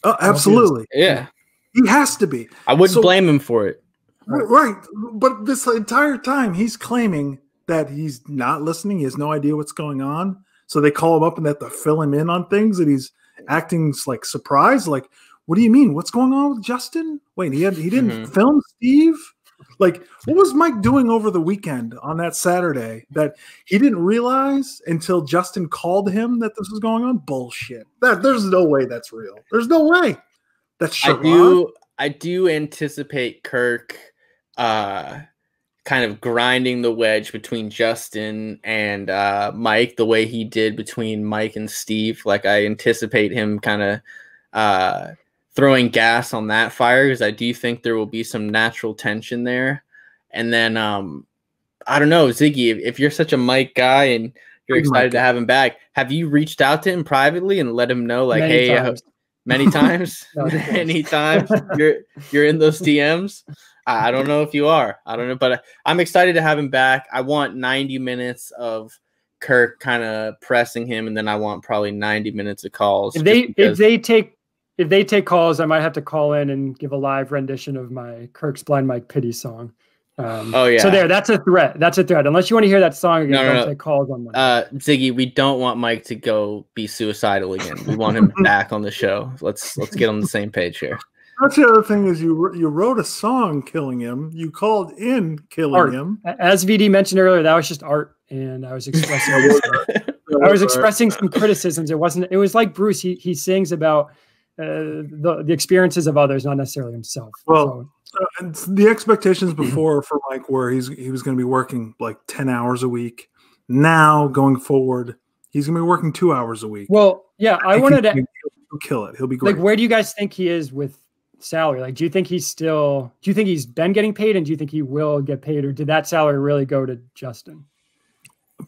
Oh, absolutely. Yeah. He has to be. I wouldn't blame him for it. Right. But this entire time he's claiming that he's not listening. He has no idea what's going on. So they call him up and they have to fill him in on things, and he's acting like surprised. Like, what do you mean? What's going on with Justin? Wait, he didn't film Steve? Like, what was Mike doing over the weekend on that Saturday that he didn't realize until Justin called him that this was going on? Bullshit. There's no way that's real. There's no way. That's charade. I do anticipate Kirk kind of grinding the wedge between Justin and Mike the way he did between Mike and Steve. Like, I anticipate him kind of throwing gas on that fire, because I do think there will be some natural tension there. And then I don't know, Ziggy, if you're such a Mike guy and you're excited to have him back, have you reached out to him privately and let him know, like, many times many times you're in those DMs? I don't know if you are. I don't know, but I'm excited to have him back. I want 90 minutes of Kirk kind of pressing him, and then I want probably 90 minutes of calls. If they take calls, I might have to call in and give a live rendition of my Kirk's Blind Mike Pity song. So that's a threat. Unless you want to hear that song again, don't take calls on Monday. Ziggy, we don't want Mike to go be suicidal again. We want him back on the show. Let's get on the same page here. That's the other thing, is you wrote a song killing him. You called in killing him. As VD mentioned earlier, that was just art, and I was expressing some criticisms. It was like Bruce. He sings about the experiences of others, not necessarily himself. Well, and the expectations before for Mike were he was going to be working like 10 hours a week. Now going forward, he's going to be working 2 hours a week. Well, yeah, I wanted to he'll kill it. He'll be great. Like, where do you guys think he is with salary? Like, do you think he's been getting paid, and do you think he will get paid, or did that salary really go to Justin?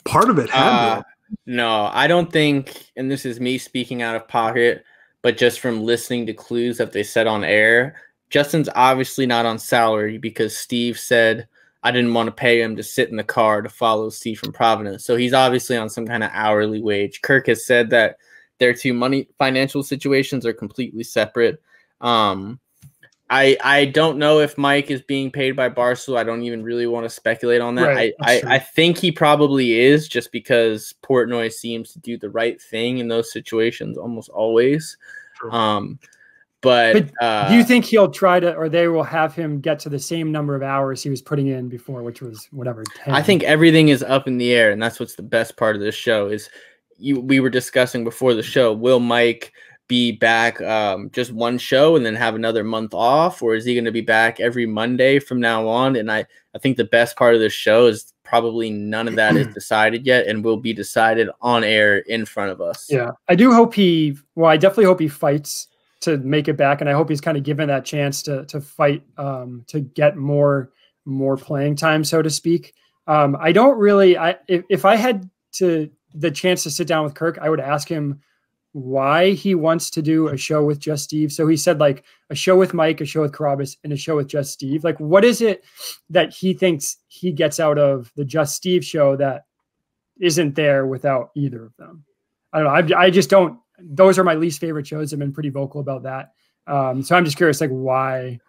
Part of it had to. No, I don't think, and this is me speaking out of pocket, but just from listening to clues that they said on air, Justin's obviously not on salary, because Steve said, I didn't want to pay him to sit in the car to follow Steve from Providence. So he's obviously on some kind of hourly wage. Kirk has said that their two financial situations are completely separate. I I don't know if Mike is being paid by Barstool. I don't even really want to speculate on that. Right, I think he probably is, just because Portnoy seems to do the right thing in those situations almost always. True. But do you think he'll try to, or they will have him get to the same number of hours he was putting in before, which was whatever, 10? I think everything is up in the air, and that's what's the best part of this show is we were discussing before the show, will Mike be back just one show and then have another month off, or is he going to be back every Monday from now on? And I think the best part of this show is probably none of that is decided yet and will be decided on air in front of us. Yeah, I do hope I definitely hope he fights to make it back, and I hope he's kind of given that chance to fight to get more playing time, so to speak. I don't really, if I had the chance to sit down with Kirk, I would ask him why he wants to do a show with just Steve. So he said like a show with Mike, a show with Carabas, and a show with just Steve. Like, what is it that he thinks he gets out of the Just Steve show that isn't there without either of them? I don't know. I just don't. Those are my least favorite shows. I've been pretty vocal about that. So I'm just curious, like, why?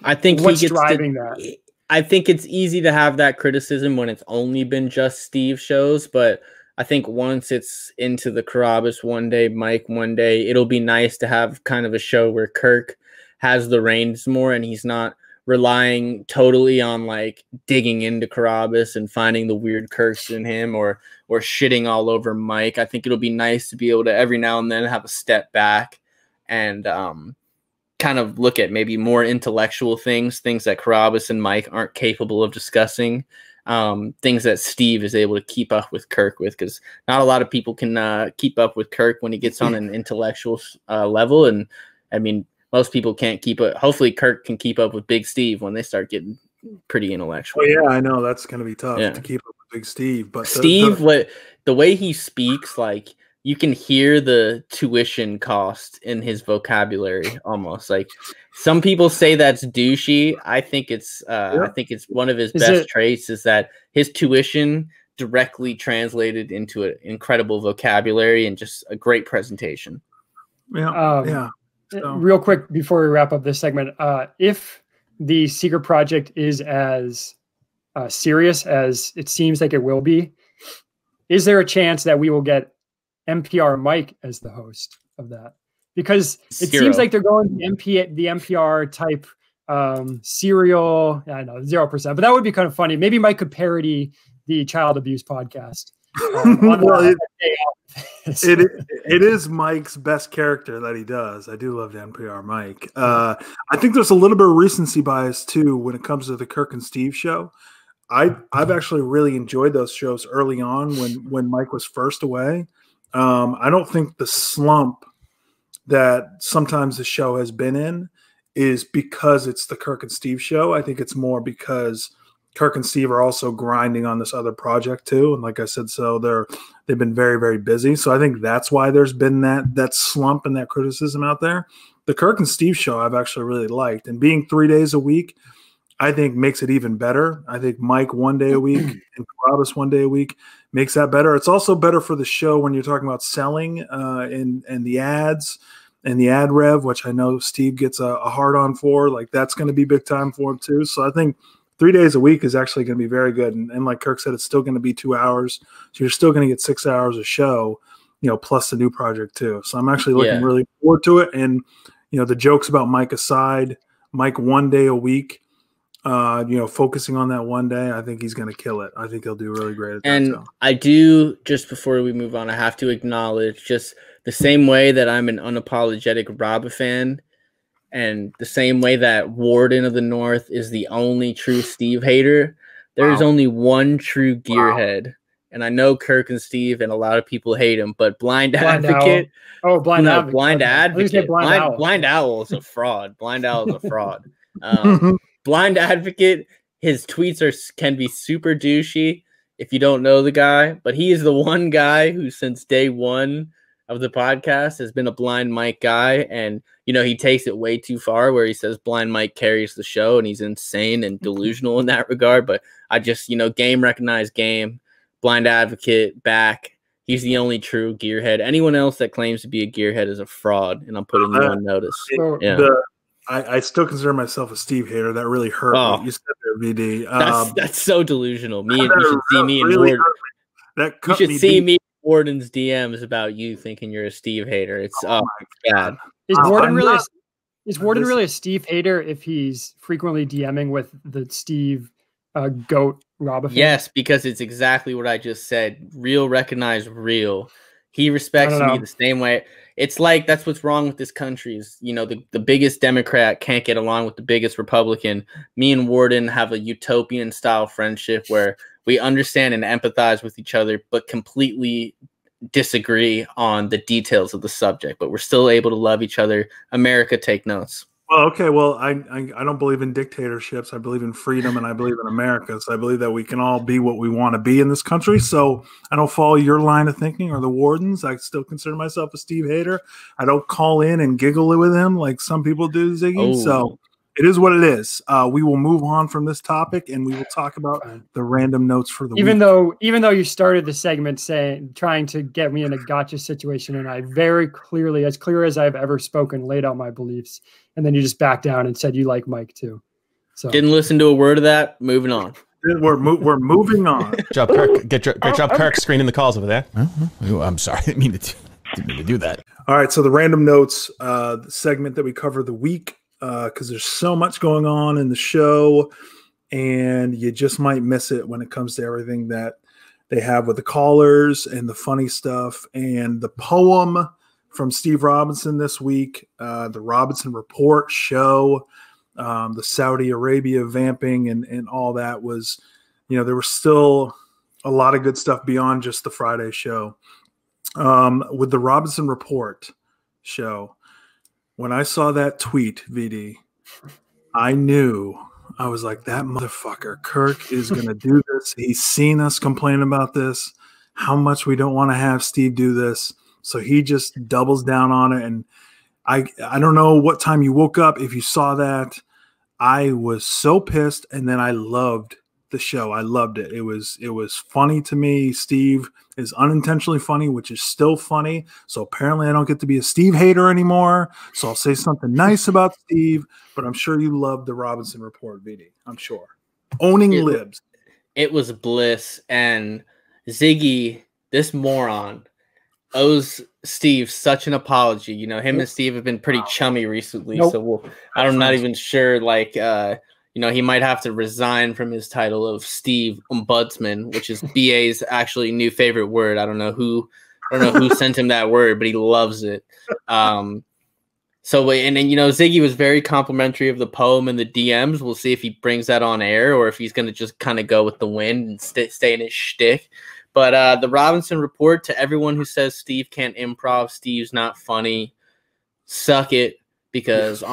I think what's driving that. I think it's easy to have that criticism when it's only been Just Steve shows, but I think once it's into the Carabas one day, Mike one day, it'll be nice to have kind of a show where Kirk has the reins more and he's not relying totally on like digging into Carabas and finding the weird Kirks in him or shitting all over Mike. I think it'll be nice to be able to every now and then have a step back and kind of look at maybe more intellectual things that Carabas and Mike aren't capable of discussing. Things that Steve is able to keep up with Kirk with, because not a lot of people can keep up with Kirk when he gets on an intellectual level. And I mean, most people can't keep it. Hopefully Kirk can keep up with Big Steve when they start getting pretty intellectual. Oh yeah, I know that's going to be tough to keep up with Big Steve. But Steve, the way he speaks, like you can hear the tuition cost in his vocabulary almost. Like some people say that's douchey. I think it's one of his best traits is that his tuition directly translated into an incredible vocabulary and just a great presentation. Yeah. So. Real quick before we wrap up this segment, if the secret project is as serious as it seems like it will be, is there a chance that we will get NPR Mike as the host of that? Because it seems like they're going the NPR type serial. I know 0%, but that would be kind of funny. Maybe Mike could parody the child abuse podcast. It is Mike's best character that he does. I do love NPR Mike. I think there's a little bit of recency bias too when it comes to the Kirk and Steve show. I've actually really enjoyed those shows early on when Mike was first away. I don't think the slump that sometimes the show has been in is because it's the Kirk and Steve show. I think it's more because Kirk and Steve are also grinding on this other project too. And like I said, so they've been very, very busy. So I think that's why there's been that slump and that criticism out there. The Kirk and Steve show I've actually really liked. And being 3 days a week, I think makes it even better. I think Mike 1 day a week and Carabas 1 day a week makes that better. It's also better for the show when you're talking about selling and the ads and the ad rev, which I know Steve gets a hard on for. Like that's going to be big time for him too. So I think 3 days a week is actually going to be very good. And like Kirk said, it's still going to be 2 hours. So you're still going to get 6 hours of show, plus the new project too. So I'm actually looking really forward to it. And, the jokes about Mike aside, Mike 1 day a week, focusing on that one day, I think he's going to kill it. I think he'll do really great at that. And I do, just before we move on, I have to acknowledge just the same way that I'm an unapologetic Rob fan, and the same way that Warden of the North is the only true Steve hater, there's only one true gearhead. And I know Kirk and Steve and a lot of people hate him, but Blind Advocate. Owl. Blind Advocate. Blind Owl is a fraud. Blind Owl is a fraud. Blind Advocate, his tweets can be super douchey if you don't know the guy, but he is the one guy who since day one of the podcast has been a Blind Mike guy. And, he takes it way too far where he says Blind Mike carries the show and he's insane and delusional in that regard. But I just, game recognized game, Blind Advocate back. He's the only true gearhead. Anyone else that claims to be a gearhead is a fraud. And I'm putting you on notice. I still consider myself a Steve hater. That really hurt what you said there, VD. That's so delusional. You should see me and really Ward. You should see me Warden's DMs about you thinking you're a Steve hater. It's bad. Is Warden really a Steve hater if he's frequently DMing with the Steve goat Rob? Yes, because it's exactly what I just said. Real recognize real. He respects me the same way. It's like that's what's wrong with this country is, the biggest Democrat can't get along with the biggest Republican. Me and Warden have a utopian style friendship where we understand and empathize with each other, but completely disagree on the details of the subject. But we're still able to love each other. America, take notes. Well, okay. Well, I don't believe in dictatorships. I believe in freedom, and I believe in America. So I believe that we can all be what we want to be in this country. So I don't follow your line of thinking or the Warden's. I still consider myself a Steve hater. I don't call in and giggle with him like some people do, Ziggy. So it is what it is. We will move on from this topic, and we will talk about the random notes for the week. Even though you started the segment trying to get me in a gotcha situation, and I very clearly, as clear as I've ever spoken, laid out my beliefs, and then you just backed down and said you like Mike too. So didn't listen to a word of that. Moving on. We're moving on. Good job, Kirk. Good job, Kirk, screening the calls over there. Oh, I'm sorry. I didn't mean to do that. All right. So the random notes, the segment that we cover the week, because there's so much going on in the show, and you just might miss it when it comes to everything that they have with the callers and the funny stuff and the poem from Steve Robinson this week, the Robinson Report show, the Saudi Arabia vamping and all that was, there was still a lot of good stuff beyond just the Friday show. With the Robinson Report show, when I saw that tweet, VD, I knew, I was like, that motherfucker, Kirk is going to do this. He's seen us complain about this, how much we don't want to have Steve do this. So he just doubles down on it. And I don't know what time you woke up. If you saw that, I was so pissed. And then I loved the show. I loved it. It was funny to me. Steve is unintentionally funny, which is still funny. So apparently I don't get to be a Steve hater anymore. So I'll say something nice about Steve, but I'm sure you loved the Robinson Report, VD. I'm sure. Owning libs. It was bliss. And Ziggy, this moron, owes Steve such an apology. Him and Steve have been pretty chummy recently. Nope. So I'm not even sure, he might have to resign from his title of Steve Ombudsman, which is BA's actually new favorite word. I don't know who sent him that word, but he loves it. Ziggy was very complimentary of the poem and the DMs. We'll see if he brings that on air or if he's going to just kind of go with the wind and stay in his shtick. But the Robinson Report, to everyone who says Steve can't improv, Steve's not funny, suck it. Because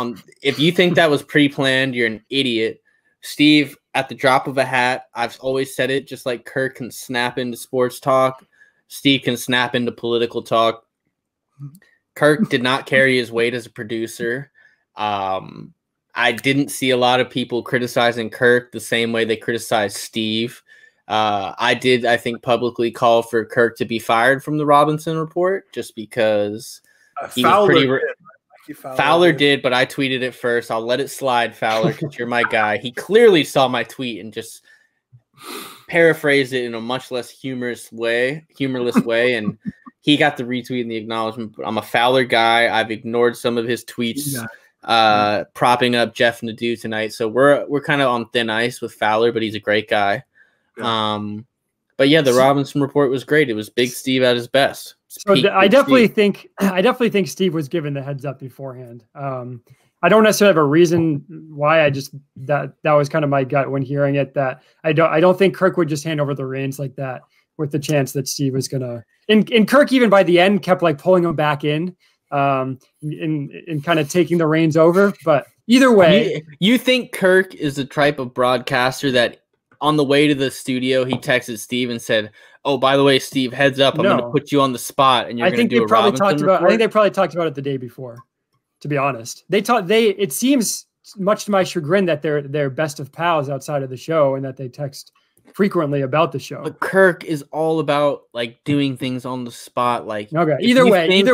if you think that was pre-planned, you're an idiot. Steve, at the drop of a hat, I've always said it, just like Kirk can snap into sports talk, Steve can snap into political talk. Kirk did not carry his weight as a producer. I didn't see a lot of people criticizing Kirk the same way they criticized Steve. I did, I think, publicly call for Kirk to be fired from the Robinson Report just because he was pretty... Fowler did, but I tweeted it first. I'll let it slide, Fowler, because you're my guy. He clearly saw my tweet and just paraphrased it in a much less humorless way, and he got the retweet and the acknowledgement. But I'm a Fowler guy. I've ignored some of his tweets, propping up Jeff Nadeau tonight. So we're kind of on thin ice with Fowler, but he's a great guy. Yeah. But yeah, the Robinson Report was great. It was Big Steve at his best. So I definitely think Steve was given the heads up beforehand. I don't necessarily have a reason why. I just that was kind of my gut when hearing it. That I don't think Kirk would just hand over the reins like that with the chance that Steve was gonna. And Kirk even by the end kept like pulling him back in, and kind of taking the reins over. But either way, you think Kirk is the type of broadcaster that on the way to the studio he texted Steve and said, "Oh, by the way, Steve, heads up, I'm going to put you on the spot, and you're going to do a Robinson Report." I think they probably talked about it the day before. To be honest, it seems much to my chagrin that they're best of pals outside of the show, and that they text frequently about the show. But Kirk is all about like doing things on the spot. Like, okay, either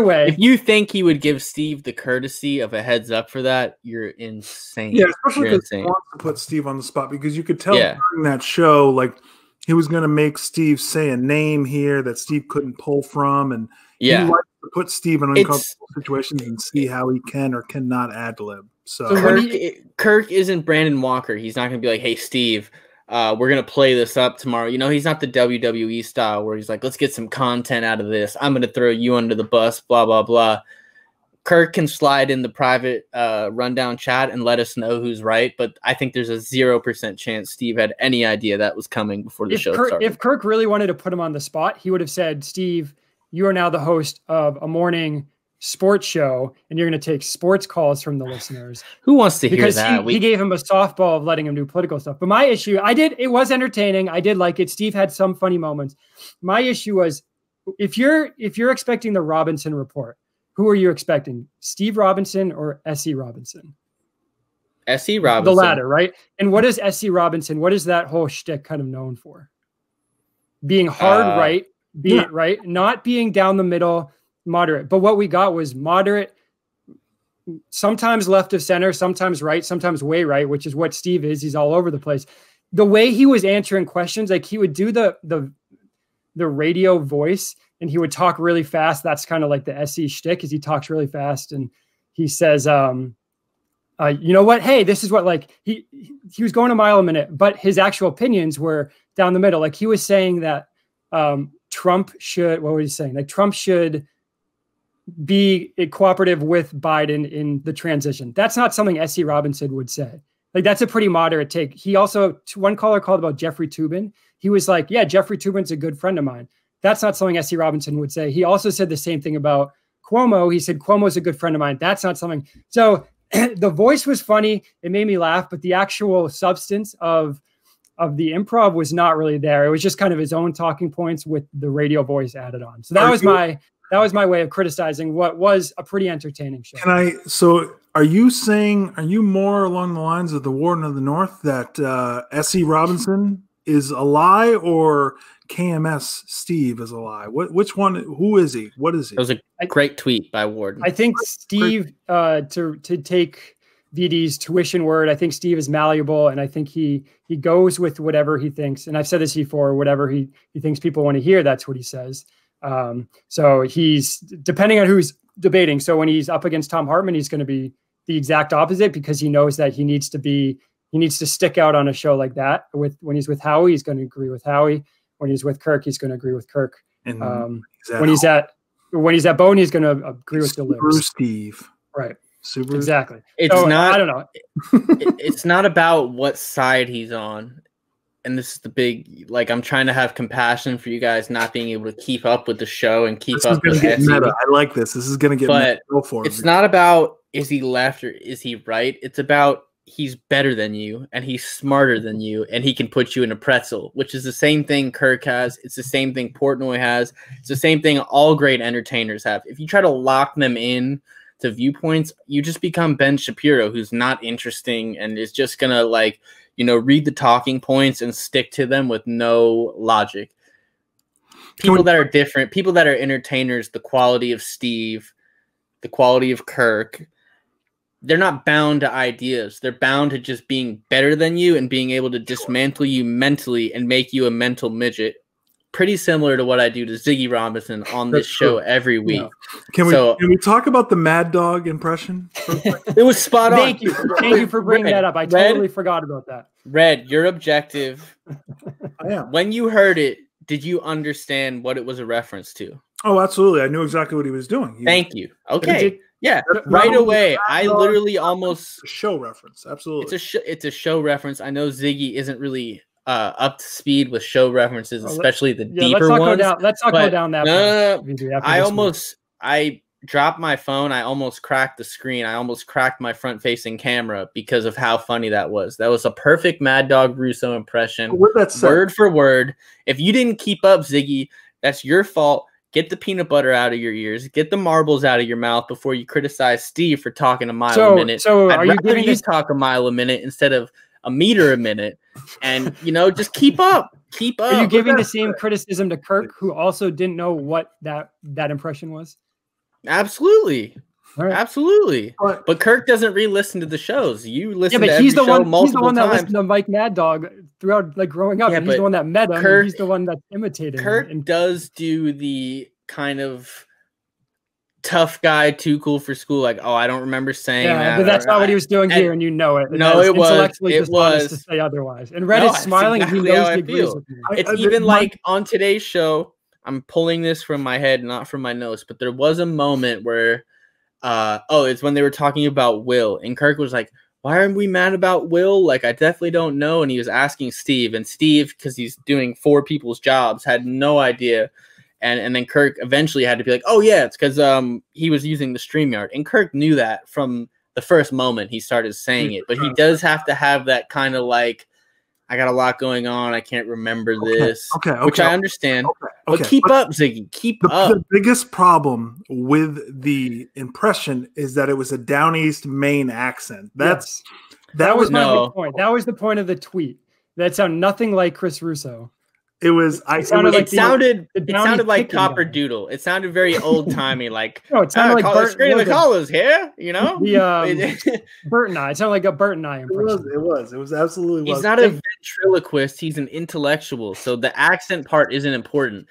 way, if you think he would give Steve the courtesy of a heads up for that, you're insane. Yeah, especially because he wants to put Steve on the spot, because you could tell during that show, like he was going to make Steve say a name here that Steve couldn't pull from, and he likes to put Steve in uncomfortable situations and see how he can or cannot ad lib. So Kirk isn't Brandon Walker. He's not going to be like, "Hey, Steve, we're going to play this up tomorrow." You know, he's not the WWE style where he's like, "Let's get some content out of this. I'm going to throw you under the bus, blah, blah, blah." Kirk can slide in the private rundown chat and let us know who's right, but I think there's a 0% chance Steve had any idea that was coming before the show started. If Kirk really wanted to put him on the spot, he would have said, "Steve, you are now the host of a morning sports show, and you're going to take sports calls from the listeners." Who wants to hear that? Because he gave him a softball of letting him do political stuff. But my issue, it was entertaining. I did like it. Steve had some funny moments. My issue was, if you're expecting the Robinson report, who are you expecting? Steve Robinson or S.E. Robinson? S.E. Robinson. The latter, right? And what is S.E. Robinson? What is that whole shtick kind of known for? Being hard right, right, not being down the middle, moderate. But what we got was moderate, sometimes left of center, sometimes right, sometimes way right, which is what Steve is. He's all over the place. The way he was answering questions, like he would do the radio voice, and he would talk really fast. That's kind of like the SE shtick, is he talks really fast, and he says, you know what? Hey, this is what, like, he was going a mile a minute, but his actual opinions were down the middle. Like he was saying that Trump should, what was he saying? Like Trump should be cooperative with Biden in the transition. That's not something S.E. Robinson would say. Like that's a pretty moderate take. He also, one caller called about Jeffrey Toobin. He was like, yeah, Jeffrey Toobin's a good friend of mine. That's not something S.E. Robinson would say. He also said the same thing about Cuomo. He said, Cuomo's a good friend of mine. That's not something. So the voice was funny. It made me laugh, but the actual substance of the improv was not really there. It was just kind of his own talking points with the radio voice added on. So that was my way of criticizing what was a pretty entertaining show. So are you saying, are you more along the lines of the Warden of the North that S.E. Robinson is a lie, or KMS Steve is a lie? Which one? Who is he? What is he? It was a great tweet by Warden. I think Steve, to take VD's tuition word, I think Steve is malleable, and I think he goes with whatever he thinks. And I've said this before, whatever he thinks people want to hear, that's what he says. So he's, depending on who's debating. So when he's up against Tom Hartman, he's going to be the exact opposite, because he knows that he needs to stick out on a show like that. When he's with Howie, he's going to agree with Howie. When he's with Kirk, he's going to agree with Kirk. And when he's at Bone, he's going to agree with Delibs. Steve. Right. Super. Exactly. It's so, not. I don't know. It's not about what side he's on, and this is the big. Like, I'm trying to have compassion for you guys not being able to keep up with the show and keep up with SE. Meta. I like this. This is going to get meta. Go for it. It's not about is he left or is he right. It's about he's better than you and he's smarter than you and he can put you in a pretzel, which is the same thing Kirk has. It's the same thing Portnoy has. It's the same thing all great entertainers have. If you try to lock them in to viewpoints, you just become Ben Shapiro, who's not interesting and is just going to, like, you know, read the talking points and stick to them with no logic. People that are different, people that are entertainers, the quality of Steve, the quality of Kirk, they're not bound to ideas. They're bound to just being better than you and being able to dismantle you mentally and make you a mental midget. Pretty similar to what I do to Ziggy Robinson on this show every week. Yeah. Can we talk about the Mad Dog impression? It was spot on. Thank you for bringing that up. I totally forgot about that. Red, you're objective. I am. When you heard it, did you understand what it was a reference to? Oh, absolutely. I knew exactly what he was doing. Thank you. Okay. Yeah, right away. I literally almost a show reference. Absolutely. It's a show reference. I know Ziggy isn't really up to speed with show references, especially the deeper ones. Let's not go down that. No. I dropped my phone. I almost cracked the screen. I almost cracked my front-facing camera because of how funny that was. That was a perfect Mad Dog Russo impression, word for word. If you didn't keep up, Ziggy, that's your fault. Get the peanut butter out of your ears. Get the marbles out of your mouth before you criticize Steve for talking a mile a minute. So I'd rather you talk a mile a minute instead of a meter a minute. And just keep up. Keep up. Are you giving the same criticism to Kirk, who also didn't know what that impression was? Absolutely. All right. Absolutely. But Kirk doesn't re-listen to the shows. You listen to every show multiple times. He's the one that listened to Mike Mad Dog throughout growing up. And he's the one that met him. And he's the one that's imitating Kirk him. does do the kind of tough guy, too cool for school. Like, oh, I don't remember saying that. But that's not what he was doing here, and you know it. No, it was. It was to say otherwise. And Red is smiling, and he knows he agrees with me. It's even like on today's show. I'm pulling this from my head, not from my notes. But there was a moment where, it's when they were talking about Will, and Kirk was like, "Why aren't we mad about Will? Like, I definitely don't know." And he was asking Steve, and Steve, because he's doing 4 people's jobs, had no idea. And then Kirk eventually had to be like, oh, yeah, it's because he was using the StreamYard. And Kirk knew that from the first moment he started saying it. But he does have to have that kind of like, I got a lot going on. I can't remember this. Which I understand. But keep up, Ziggy. Keep up. The biggest problem with the impression is that it was a Down East Maine accent. That was my point. That was the point of the tweet. That sounded nothing like Chris Russo. It sounded like Copper Doodle. It sounded very old timey, like it sounded like Screen the Collars here, The Bert and I. It sounded like a Bert and I impression. It was absolutely. He's not a ventriloquist. He's an intellectual. So the accent part isn't important.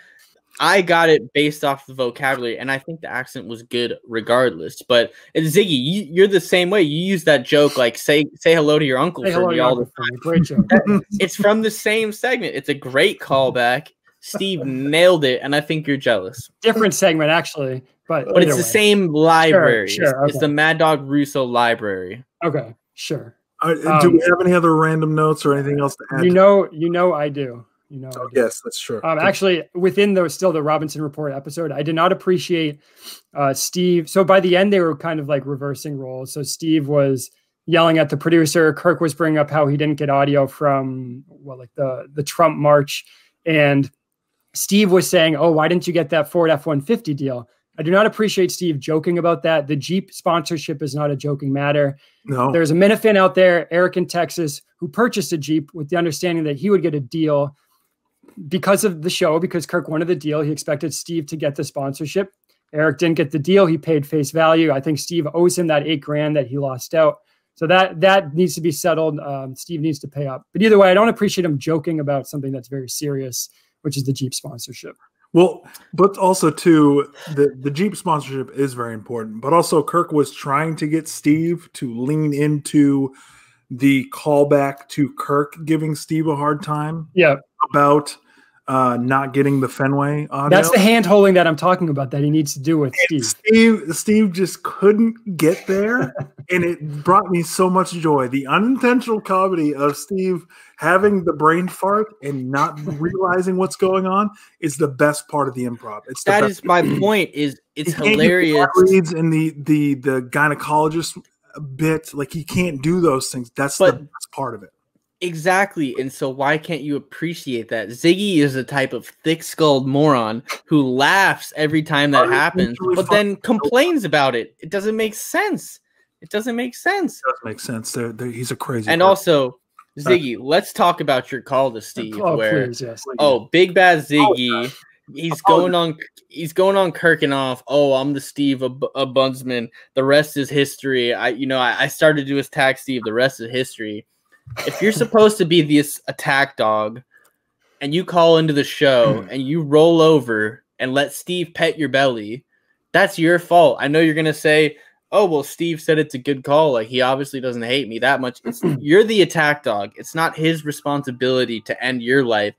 I got it based off the vocabulary, and I think the accent was good regardless. But Ziggy, you're the same way. You use that joke like say hello to your uncle for me all the time. Great joke. It's from the same segment. It's a great callback. Steve nailed it, and I think you're jealous. Different segment, actually, but it's the same library. Sure, It's the Mad Dog Russo library. Okay, sure. Do we have any other random notes or anything else to add? I do. Yes, that's true. Actually, within the Robinson Report episode, I did not appreciate Steve. So by the end, they were kind of like reversing roles. So Steve was yelling at the producer. Kirk was bringing up how he didn't get audio from the Trump march, and Steve was saying, "Oh, why didn't you get that Ford F-150 deal?" I do not appreciate Steve joking about that. The Jeep sponsorship is not a joking matter. No, there's a Minifan out there, Eric in Texas, who purchased a Jeep with the understanding that he would get a deal. Because of the show, because Kirk wanted the deal, he expected Steve to get the sponsorship. Eric didn't get the deal. He paid face value. I think Steve owes him that $8,000 that he lost out. So that needs to be settled. Steve needs to pay up. But either way, I don't appreciate him joking about something that's very serious, which is the Jeep sponsorship. Well, but also too, the Jeep sponsorship is very important. But also, Kirk was trying to get Steve to lean into the callback to Kirk giving Steve a hard time. Yeah. About not getting the Fenway audio. That's the hand holding that I'm talking about that he needs to do with Steve. Steve just couldn't get there, and it brought me so much joy. The unintentional comedy of Steve having the brain fart and not realizing what's going on is the best part of the improv. That is my point. It's hilarious. Reads in the gynecologist bit, like he can't do those things. That's the best part of it. Exactly. And so why can't you appreciate that? Ziggy is a type of thick-skulled moron who laughs every time that happens, but then complains about it. It doesn't make sense. It does make sense. He's a crazy And person. Also, Ziggy, let's talk about your call to Steve. Please, yes. Big bad Ziggy. He's going on Kirk and off. Oh, I'm the Steve of Bundsman. The rest is history. I started to attack Steve. The rest is history. If you're supposed to be this attack dog and you call into the show and you roll over and let Steve pet your belly, that's your fault. I know you're going to say, oh, well, Steve said it's a good call. Like, he obviously doesn't hate me that much. You're the attack dog. It's not his responsibility to end your life.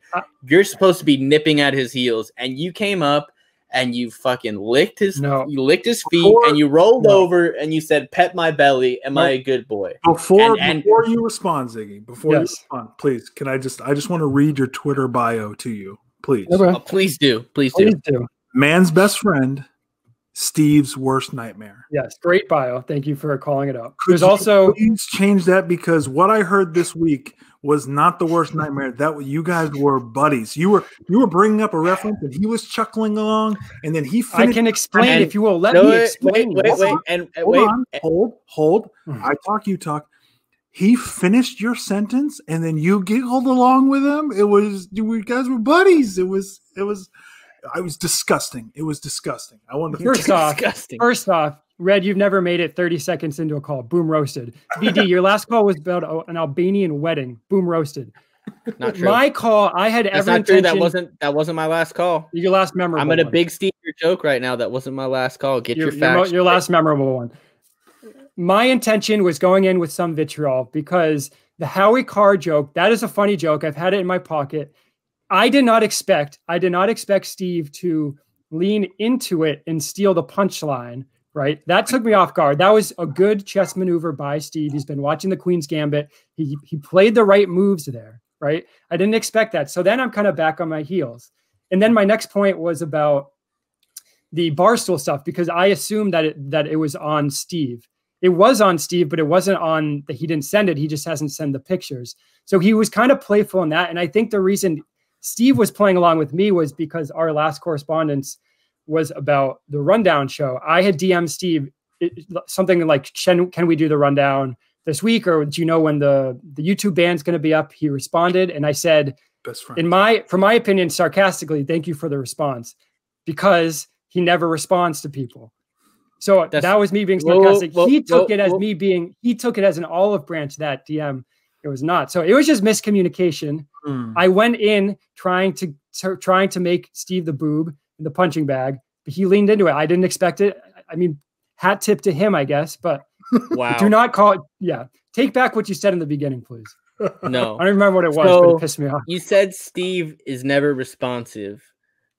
You're supposed to be nipping at his heels. And you came up and you fucking licked his feet and you rolled over and you said, pet my belly. Am I a good boy? Before you respond, Ziggy, you respond, please, I just want to read your Twitter bio to you, please. Oh, please do. Please do. Man's best friend, Steve's worst nightmare. Yes, great bio. Thank you for calling it out. Please change that, because what I heard this week was not the worst nightmare. That you guys were buddies. You were bringing up a reference, and he was chuckling along, and then he finished. I can explain if you will let me explain. Wait. Hold. I talk, you talk. he finished your sentence and then you giggled along with him. You guys were buddies. It was disgusting. It was disgusting. I wanted to First off, Red, you've never made it 30 seconds into a call. Boom, roasted. BD, your last call was about an Albanian wedding. Boom, roasted. Not true. My call, I had That's every not true. intention. That wasn't my last call. Your last memorable I'm at a one. big Steve joke right now. That wasn't my last call. Get your facts. Your last memorable one. My intention was going in with some vitriol because the Howie Carr joke, that is a funny joke. I've had it in my pocket. I did not expect Steve to lean into it and steal the punchline, right? That took me off guard. That was a good chess maneuver by Steve. He's been watching the Queen's Gambit. He played the right moves there, right? I didn't expect that. So then I'm kind of back on my heels. And then my next point was about the Barstool stuff, because I assumed that it was on Steve. It was on Steve, but it wasn't on that he didn't send it. He just hasn't sent the pictures. So he was kind of playful in that. And I think the reason Steve was playing along with me was because our last correspondence was about the Rundown show. I had DM'd Steve something like, can we do the Rundown this week? Or do you know when the YouTube band's going to be up? He responded. And I said, best friend. For my opinion, sarcastically, thank you for the response, because he never responds to people. So that was me being sarcastic. He took it as an olive branch, that DM. It was not. So it was just miscommunication. I went in trying to make Steve the boob in the punching bag, but he leaned into it. I didn't expect it. I mean, hat tip to him, I guess, but wow. Do not call it. Yeah. Take back what you said in the beginning, please. No. I don't remember what it was, but it pissed me off. You said Steve is never responsive.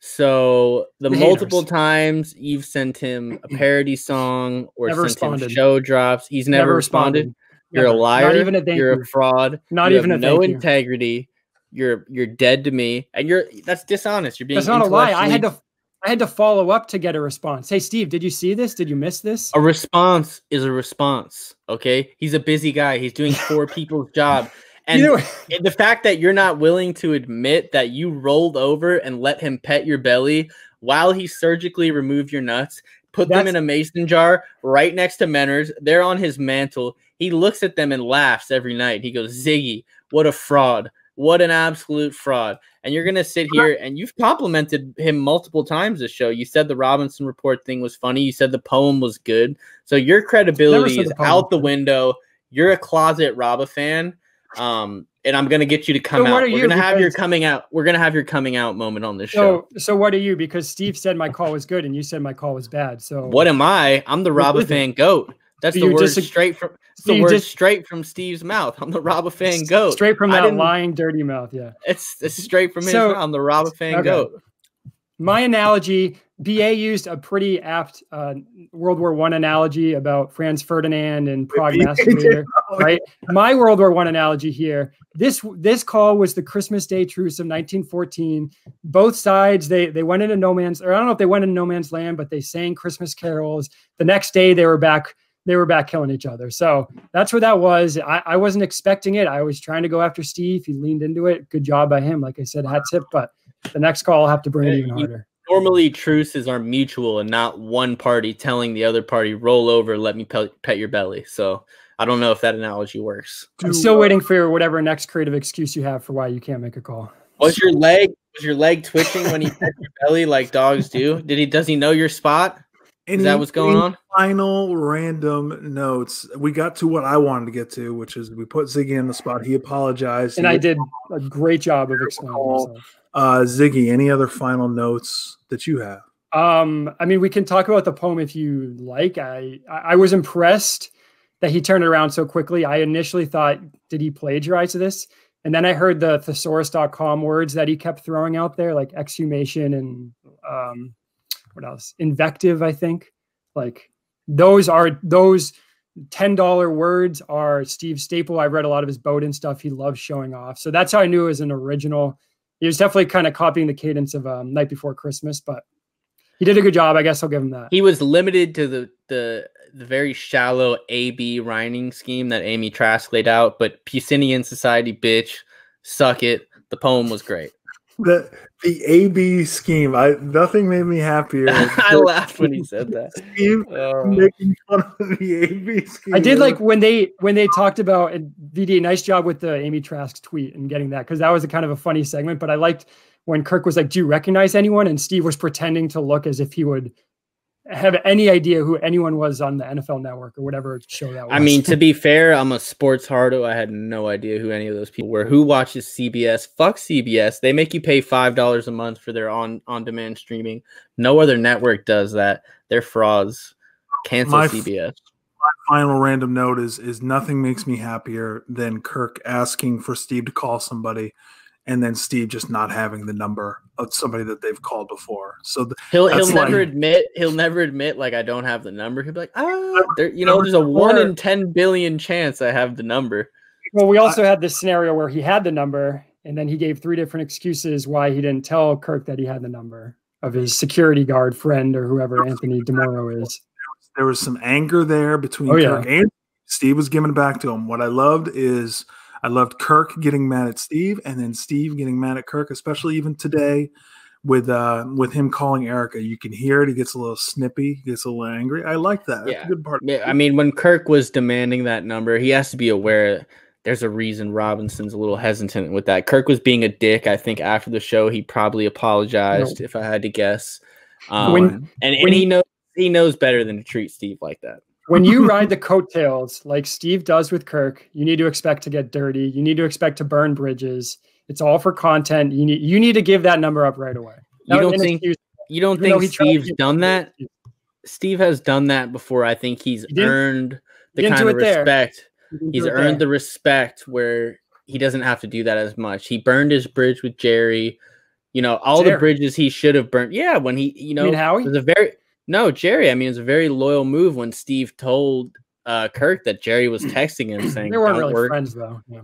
So the multiple times you've sent him a parody song or sent him show drops, he's never responded. You're a liar. Not even a thank you're you. A fraud. Not you even have a no thank you. integrity. You're dead to me, and that's dishonest. You're being. That's not a lie. I had to follow up to get a response. Hey, Steve, did you see this? Did you miss this? A response is a response. Okay, he's a busy guy. He's doing 4 people's job. And the fact that you're not willing to admit that you rolled over and let him pet your belly while he surgically removed your nuts, put them in a mason jar right next to Menner's, they're on his mantle. He looks at them and laughs every night. He goes, Ziggy, what a fraud. What an absolute fraud. And you're going to sit here and you've complimented him multiple times this show. You said the Robinson Report thing was funny. You said the poem was good. So your credibility is out the window. You're a closet Robba fan. And I'm gonna get you to come out. We're gonna have your coming out. We're gonna have your coming out moment on this show. So what are you? Because Steve said my call was good, and you said my call was bad. So what am I? I'm the Robba fan goat. That's the word straight from Steve's mouth. I'm the Robba fan goat. Straight from that lying, dirty mouth. Yeah, it's straight from his mouth. I'm the Robba fan goat. My analogy, BA used a pretty apt World War I analogy about Franz Ferdinand and Prague Masturbator, right? My World War I analogy here, this call was the Christmas Day truce of 1914. Both sides, they went into no man's, or I don't know if they went into no man's land, but they sang Christmas carols. The next day they were back killing each other. So that's what that was. I wasn't expecting it. I was trying to go after Steve. He leaned into it. Good job by him. Like I said, hat tip, but the next call I'll have to bring it even harder. Normally, truces are mutual and not one party telling the other party, roll over, let me pet your belly. So I don't know if that analogy works. I'm still waiting for whatever next creative excuse you have for why you can't make a call. Was your leg twitching when he pet your belly like dogs do? Does he know your spot? Is that what's going on? Final random notes. We got to what I wanted to get to, which is we put Ziggy in the spot. He apologized. And I did a great job of explaining myself. Ziggy, any other final notes that you have? I mean, we can talk about the poem if you like. I was impressed that he turned it around so quickly. I initially thought, did he plagiarize this? And then I heard the thesaurus.com words that he kept throwing out there, like exhumation and what else? Invective, I think. Like those $10 words are Steve's staple. I read a lot of his Bowden stuff. He loves showing off. So that's how I knew it was an original. He was definitely kind of copying the cadence of Night Before Christmas, but he did a good job. I guess I'll give him that. He was limited to the very shallow A-B rhyming scheme that Amy Trask laid out, but Pucinian Society, bitch, suck it. The poem was great. The AB scheme. Nothing made me happier. I laughed when he said that. Steve making fun of the AB scheme. I did like when they talked about VD. Nice job with the Amy Trask tweet and getting that, because that was a kind of a funny segment. But I liked when Kirk was like, "Do you recognize anyone?" and Steve was pretending to look as if he would have any idea who anyone was on the NFL Network or whatever show that was. I mean, to be fair, I'm a sports hardo. I had no idea who any of those people were. Who watches CBS? Fuck CBS. They make you pay $5 a month for their on-demand streaming. No other network does that. They're frauds. Cancel CBS. My final random note is nothing makes me happier than Kirk asking for Steve to call somebody and then Steve just not having the number of somebody that they've called before. So he'll never admit like I don't have the number. He'll be like, there's a 1 in 10 billion chance I have the number. Well, we also had this scenario where he had the number and then he gave 3 different excuses why he didn't tell Kirk that he had the number of his security guard friend or whoever Anthony DeMoro is. There was some anger there between Kirk and Steve was giving it back to him. What I loved Kirk getting mad at Steve and then Steve getting mad at Kirk, especially even today with him calling Erica. You can hear it. He gets a little snippy. He gets a little angry. I like that. Yeah. That's a good part. Yeah. I mean, when Kirk was demanding that number, he has to be aware there's a reason Robinson's a little hesitant with that. Kirk was being a dick. I think after the show, he probably apologized if I had to guess. He knows better than to treat Steve like that. When you ride the coattails like Steve does with Kirk, you need to expect to get dirty. You need to expect to burn bridges. It's all for content. You need to give that number up right away. You don't think Steve's done that? Steve has done that before. I think he's earned the kind of respect. He's earned the respect where he doesn't have to do that as much. He burned his bridge with Jerry. All the bridges he should have burnt. Yeah, when he, Howie? Jerry. I mean, it's a very loyal move when Steve told Kirk that Jerry was texting him saying they weren't really friends though. Yeah.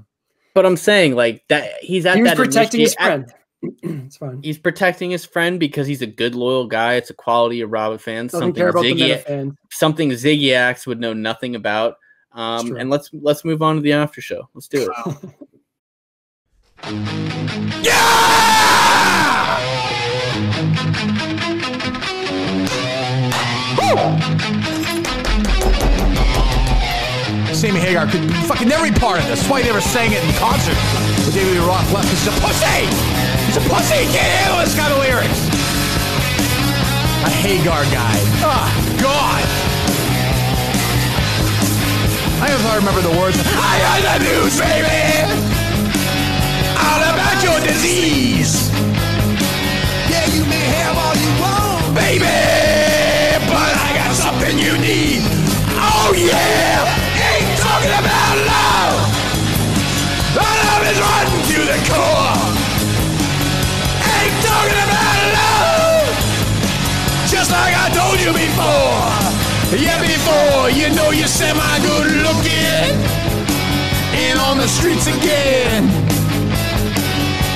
But I'm saying like that he was protecting his friend. It's fine. He's protecting his friend because he's a good loyal guy. It's a quality of Robin fans. Something Ziggy Axe would know nothing about. And let's move on to the after show. Let's do it. Sammy Hagar could fucking never be part of this. That's why he never sang it in concert with David Lee Roth left. He's a pussy! He's a pussy! He can't handle this kind of lyrics! A Hagar guy. Oh, God! I don't know if I remember the words. I got the news, baby! All about your disease! Yeah, you may have all you want, baby! But I got something you need! Oh, yeah! Ain't talking about love! Our love is rotten to the core! Ain't talking about love! Just like I told you before! Yeah, before you know you're semi-good looking and on the streets again.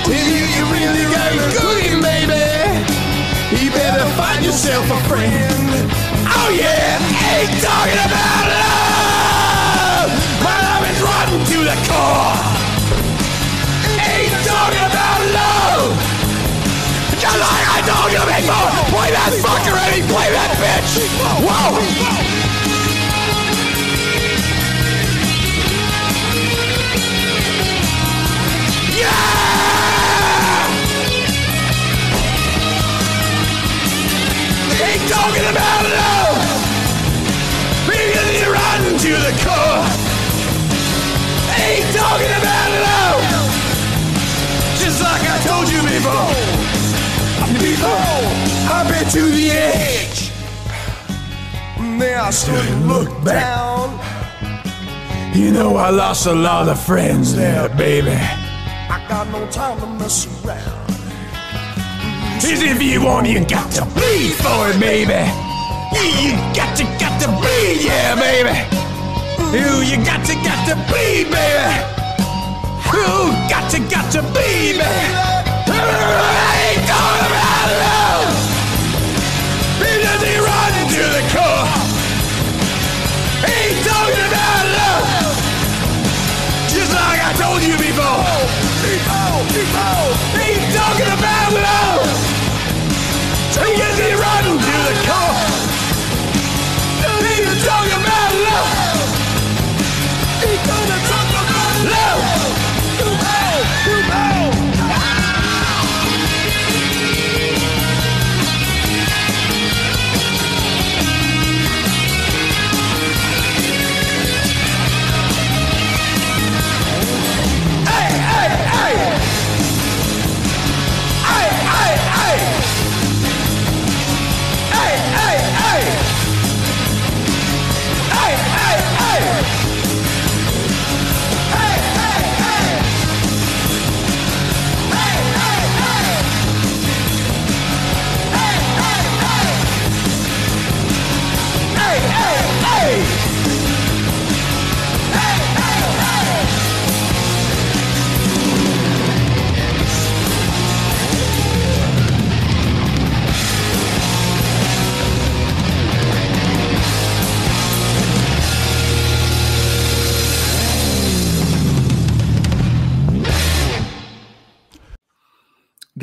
If you really got it cooking, baby, you better find yourself a friend. Oh yeah, ain't talking about love. My love is rotten to the core. Ain't talking about love. Just like I told you before. Play that fucker, Eddie. Play that bitch. Whoa. Yeah. Ain't talking about love. Because you're rotten to the core. Ain't talking about love. Just like I told you before. I've been to the edge. Then I still look down. You know I lost a lot of friends there, baby. I got no time to mess around. As if you want, you got to bleed for it, baby. You got to bleed, yeah, baby. Ooh, you got to bleed, baby. Ooh, got to bleed, baby. I ain't talking about love. Because he rotten to the core. Ain't talking about love. Just like I told you before. Ain't talking about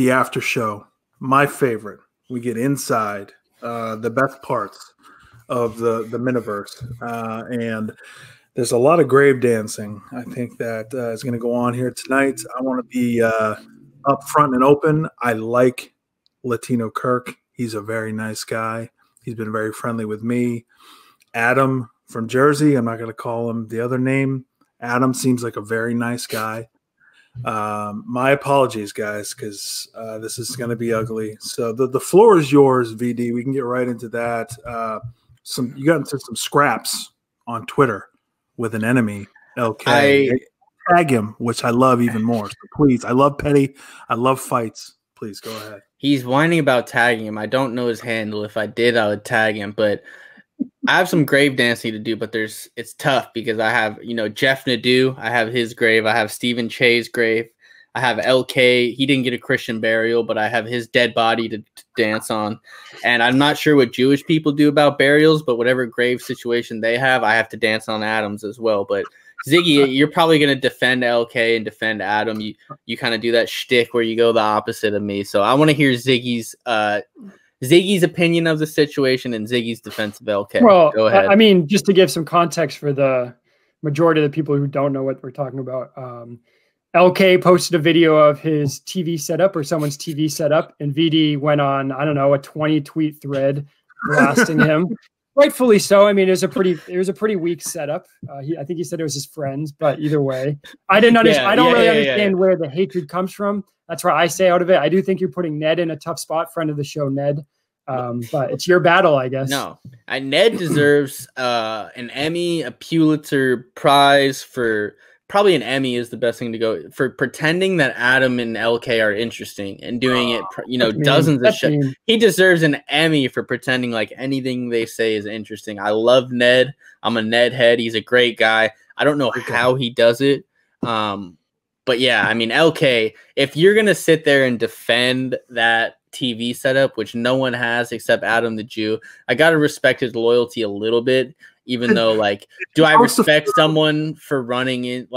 the after show, my favorite. We get inside the best parts of the Miniverse, and there's a lot of grave dancing. I think that is going to go on here tonight. I want to be up front and open. I like Latino Kirk. He's a very nice guy. He's been very friendly with me. Adam from Jersey, I'm not going to call him the other name. Adam seems like a very nice guy. My apologies, guys, because this is going to be ugly. So the floor is yours, VD. We can get right into that. You got into some scraps on Twitter with an enemy, LK. Tag him, which I love even more. So please, I love petty. I love fights. Please go ahead. He's whining about tagging him. I don't know his handle. If I did, I would tag him. But I have some grave dancing to do, but it's tough because I have, Jeff Nadeau. I have his grave. I have Stephen Che's grave. I have LK. He didn't get a Christian burial, but I have his dead body to dance on. And I'm not sure what Jewish people do about burials, but whatever grave situation they have, I have to dance on Adam's as well. But Ziggy, you're probably going to defend LK and defend Adam. You kind of do that shtick where you go the opposite of me. So I want to hear Ziggy's opinion of the situation and Ziggy's defense of LK. Well, go ahead. I mean, just to give some context for the majority of the people who don't know what we're talking about, LK posted a video of his TV setup or someone's TV setup, and VD went on, I don't know, a 20-tweet thread blasting him. Rightfully so. I mean, it was a pretty weak setup. I think he said it was his friends, but either way, I didn't understand. I don't really understand where the hatred comes from. That's why I say out of it. I do think you're putting Ned in a tough spot, friend of the show, Ned. But it's your battle, I guess. No, Ned deserves an Emmy, a Pulitzer Prize for. Probably an Emmy is the best thing to go for pretending that Adam and LK are interesting and doing it, dozens of shows. He deserves an Emmy for pretending like anything they say is interesting. I love Ned. I'm a Ned head. He's a great guy. I don't know how he does it. But yeah, I mean, LK, if you're going to sit there and defend that TV setup, which no one has except Adam the Jew, I got to respect his loyalty a little bit. Even though, do I respect someone for running it,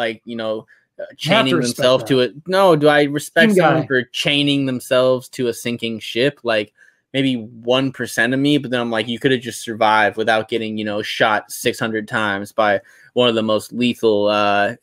chaining themselves to it? No. Do I respect someone for chaining themselves to a sinking ship? Like maybe 1% of me, but then I'm like, you could have just survived without getting, shot 600 times by one of the most lethal,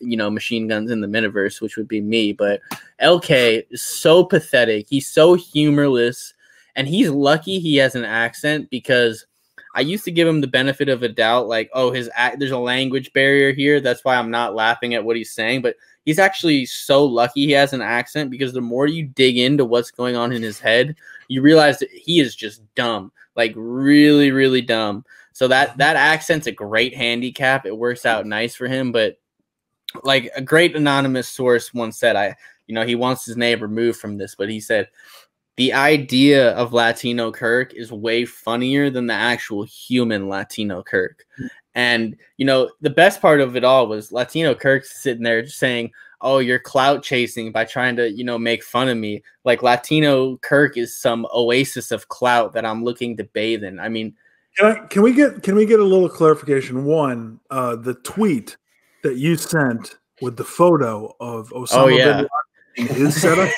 machine guns in the Miniverse, which would be me. But LK is so pathetic. He's so humorless, and he's lucky he has an accent because I used to give him the benefit of a doubt, there's a language barrier here. That's why I'm not laughing at what he's saying. But he's actually so lucky he has an accent because the more you dig into what's going on in his head, you realize that he is just dumb, really, really dumb. So that accent's a great handicap. It works out nice for him. But a great anonymous source once said, he wants his name removed from this, but he said, the idea of Latino Kirk is way funnier than the actual human Latino Kirk. And, the best part of it all was Latino Kirk sitting there just saying, oh, you're clout chasing by trying to, make fun of me. Like Latino Kirk is some oasis of clout that I'm looking to bathe in. I mean, can we get a little clarification? One, the tweet that you sent with the photo of Osama bin Laden in his setup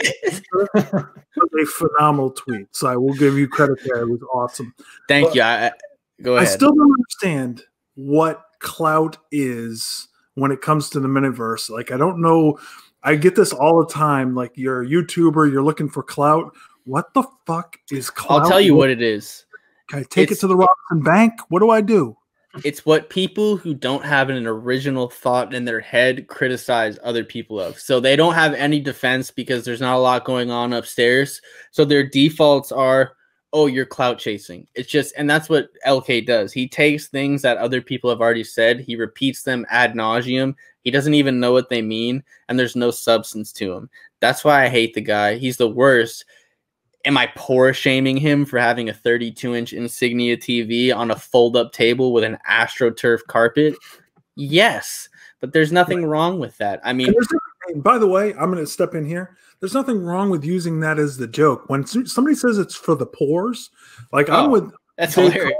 was a phenomenal tweet. So I will give you credit there. It was awesome. Thank you. Go ahead. I still don't understand what clout is when it comes to the Miniverse. I don't know. I get this all the time. You're a YouTuber, you're looking for clout. What the fuck is clout? I'll tell you what it is. Can I take it to the Robinson Bank? What do I do? It's what people who don't have an original thought in their head criticize other people of. So they don't have any defense because there's not a lot going on upstairs. So their defaults are, oh, you're clout chasing. It's just, and that's what LK does. He takes things that other people have already said. He repeats them ad nauseum. He doesn't even know what they mean. And there's no substance to him. That's why I hate the guy. He's the worst. Am I poor shaming him for having a 32-inch Insignia TV on a fold-up table with an AstroTurf carpet? Yes, but there's nothing wrong with that. I mean, by the way, I'm going to step in here. There's nothing wrong with using that as the joke. When somebody says it's for the pores, I'm with that's hilarious.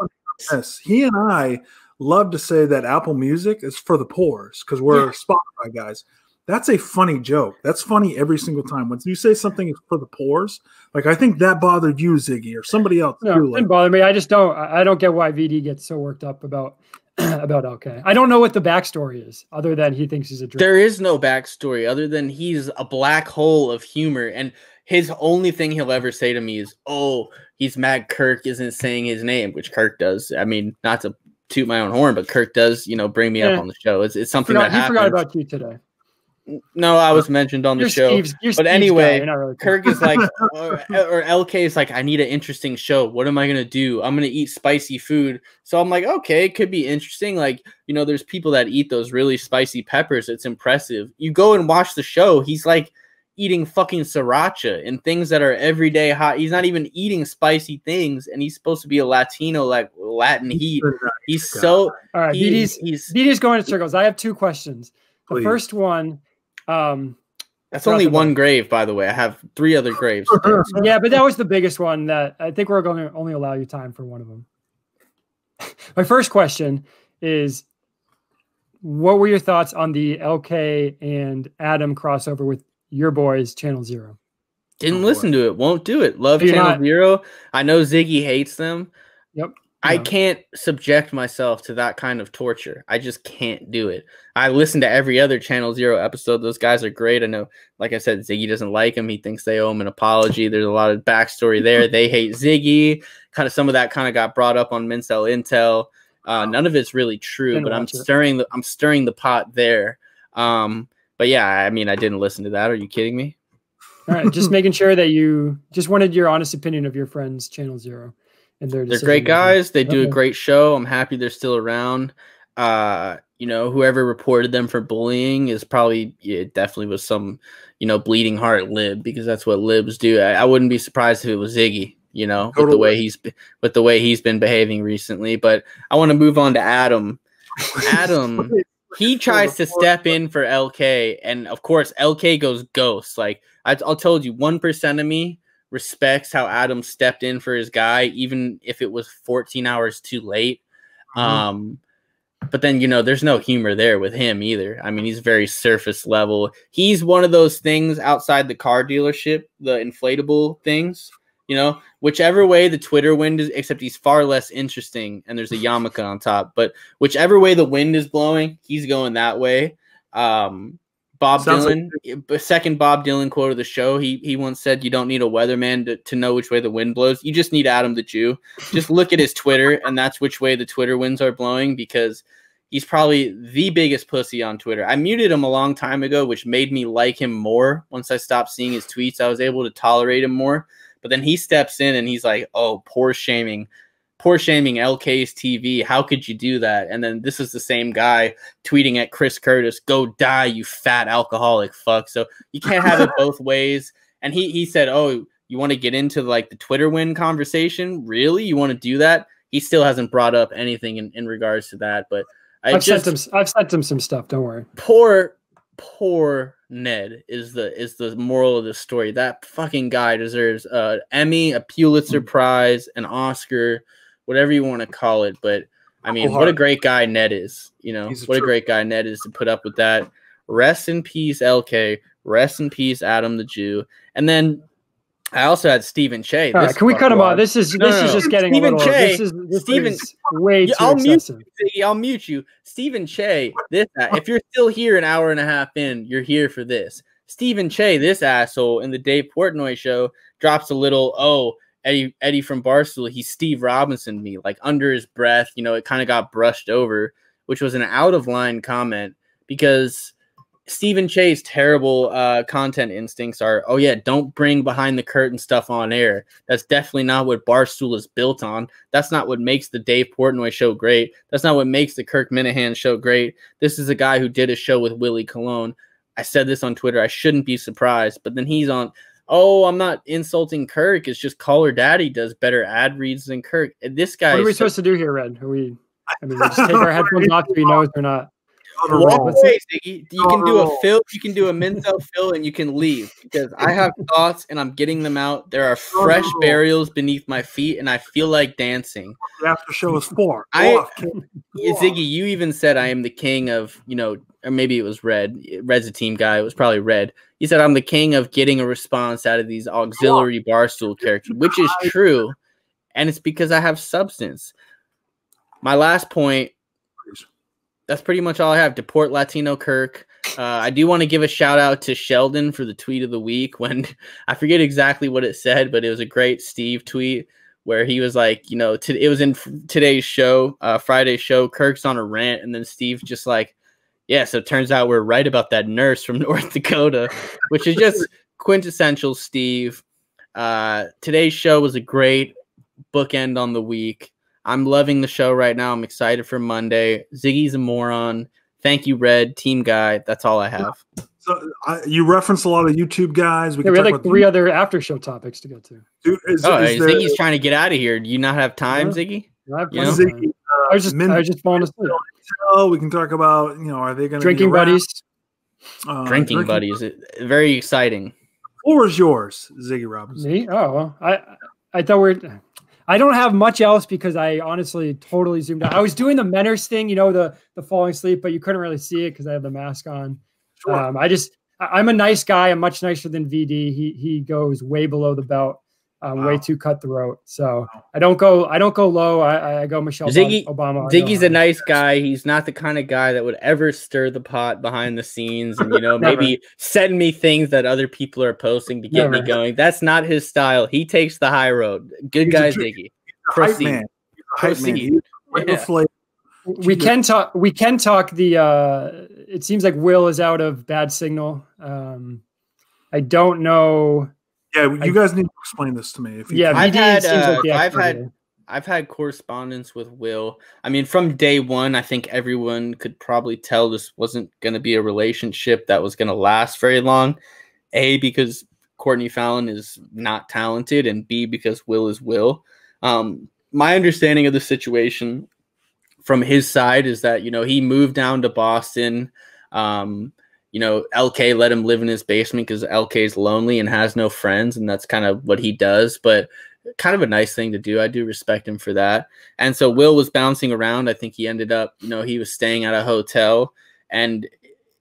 Yes, he and I love to say that Apple Music is for the pores because we're Spotify guys. That's a funny joke. That's funny every single time. When you say something is for the pores, like I think that bothered you, Ziggy, or somebody else. No, too. it didn't bother me. I don't get why VD gets so worked up about LK. I don't know what the backstory is, other than he thinks he's a jerk. There is no backstory other than he's a black hole of humor, and his only thing he'll ever say to me is, "Oh, he's mad Kirk isn't saying his name," which Kirk does. I mean, not to toot my own horn, but Kirk does, bring me up on the show. It's something that happens. He forgot about you today. No, I was mentioned on the show. But anyway, really Kirk is like, or LK is like, I need an interesting show. What am I going to do? I'm going to eat spicy food. So I'm like, okay, it could be interesting. Like, there's people that eat those really spicy peppers. It's impressive. You go and watch the show. He's like eating fucking sriracha and things that are everyday hot. He's not even eating spicy things. And he's supposed to be a Latino, like Latin heat. He's so. All right. BD's going in circles. I have two questions. The first one. That's only one grave, by the way. I have 3 other graves. Yeah, but that was the biggest one. That I think we're going to only allow you time for one of them. My first question is, what were your thoughts on the LK and Adam crossover with your boys, Channel Zero? Didn't listen to it. Won't do it. Love Channel Zero. I know Ziggy hates them. Yep. I can't subject myself to that kind of torture. I just can't do it. I listen to every other Channel Zero episode. Those guys are great. I know, like I said, Ziggy doesn't like him. He thinks they owe him an apology. There's a lot of backstory there. They hate Ziggy. Kind of some of that kind of got brought up on Mincel Intel. None of it's really true, but I'm stirring the pot there. But yeah, I mean, I didn't listen to that. Are you kidding me? All right, just making sure that you just wanted your honest opinion of your friends, Channel Zero. They're great guys. They do a great show. I'm happy they're still around. Whoever reported them for bullying is probably definitely was some, bleeding heart lib, because that's what libs do. I wouldn't be surprised if it was Ziggy, with the way he's been behaving recently. But I want to move on to Adam. Adam, he tries to step in for LK, and of course LK goes ghost. Like I told you, 1% of me respects how Adam stepped in for his guy, even if it was 14 hours too late. But then, there's no humor there with him either. I mean, he's very surface level. He's one of those things outside the car dealership, the inflatable things, whichever way the Twitter wind is, except he's far less interesting and there's a yarmulke on top. But whichever way the wind is blowing, he's going that way. Bob Dylan, second Bob Dylan quote of the show. He once said, "You don't need a weatherman to know which way the wind blows. You just need Adam the Jew. Just look at his Twitter, and that's which way the Twitter winds are blowing, because he's probably the biggest pussy on Twitter." I muted him a long time ago, which made me like him more. Once I stopped seeing his tweets, I was able to tolerate him more. But then he steps in and he's like, "Oh, poor shaming LK's TV. How could you do that?" And then this is the same guy tweeting at Chris Curtis, "Go die, you fat alcoholic fuck." So you can't have it both ways. And he said, "Oh, you want to get into like the Twitter win conversation? Really? You want to do that?" He still hasn't brought up anything in regards to that. But I've sent him some stuff. Don't worry. Poor Ned is the moral of the story. That fucking guy deserves an Emmy, a Pulitzer Prize, an Oscar, whatever you want to call it. But I mean, what a great guy Ned is, what a great guy Ned is to put up with that. Rest in peace, LK. Rest in peace, Adam the Jew. And then I also had Stephen Che. Right, can we cut him off? This is just getting Stephen a little. Che. This is way too excessive. I'll mute you. Stephen Che. If you're still here an hour and a half in, you're here for this. Stephen Che, this asshole, in the Dave Portnoy show, drops a little, Eddie from Barstool, he's Steve Robinson me, like under his breath. It kind of got brushed over, which was an out of line comment, because Stephen Che's terrible content instincts are, don't bring behind the curtain stuff on air. That's definitely not what Barstool is built on. That's not what makes the Dave Portnoy show great. That's not what makes the Kirk Minahan show great. This is a guy who did a show with Willie Colon. I said this on Twitter. I shouldn't be surprised. But then he's on, I'm not insulting Kirk. It's just Caller Daddy does better ad reads than Kirk. And this guy. What are we supposed to do here, Red? We just take our headphones off if he knows or not. Walk away, Ziggy. You can do a fill, you can do a Mincel fill, and you can leave, because I have thoughts and I'm getting them out. There are fresh burials beneath my feet, and I feel like dancing. The after show is 4. Ziggy, you even said I am the king of or maybe it was Red. Red's a team guy. It was probably Red. He said, I'm the king of getting a response out of these auxiliary Barstool characters, which is true. And it's because I have substance. My last point, that's pretty much all I have. Deport Latino Kirk. I do want to give a shout out to Sheldon for the tweet of the week when I forget exactly what it said, but it was a great Steve tweet where he was like, you know, it was in today's show, Friday's show, Kirk's on a rant, and then Steve's just like, yeah, so it turns out we're right about that nurse from North Dakota, which is just quintessential Steve. Today's show was a great bookend on the week. I'm loving the show right now. I'm excited for Monday. Ziggy's a moron. Thank you, Red, team guy. That's all I have. So you referenced a lot of YouTube guys. We had like 3 other after show topics to get to. Ziggy's trying to get out of here. Do you not have time, Ziggy? Ziggy, I was just falling asleep. We can talk about, you know, are they going to drinking buddies? Drinking buddies. Very exciting. Or is yours, Ziggy Robinson? Me? Oh, well, I thought I don't have much else because I honestly totally zoomed out. I was doing the Menners thing, you know, the falling asleep, but you couldn't really see it because I have the mask on. Sure. I'm a nice guy. I'm much nicer than VD. He goes way below the belt, way too cutthroat. So I don't go low. I go Michelle Obama. Ziggy's a nice guy. He's not the kind of guy that would ever stir the pot behind the scenes and, you know, maybe send me things that other people are posting to get me going. That's not his style. He takes the high road. Good guy, Ziggy. Proceed. Proceed. We can talk the it seems like Will is out of bad signal. I don't know. Yeah, you guys need to explain this to me. If you I've had correspondence with Will. I mean, from day one, I think everyone could probably tell this wasn't going to be a relationship that was going to last very long. A, because Courtney Fallon is not talented, and B, because Will is Will. My understanding of the situation from his side is that, you know, he moved down to Boston. You know, LK let him live in his basement because LK is lonely and has no friends, and that's kind of what he does. But kind of a nice thing to do. I do respect him for that. And so Will was bouncing around. I think he ended up, you know, he was staying at a hotel, and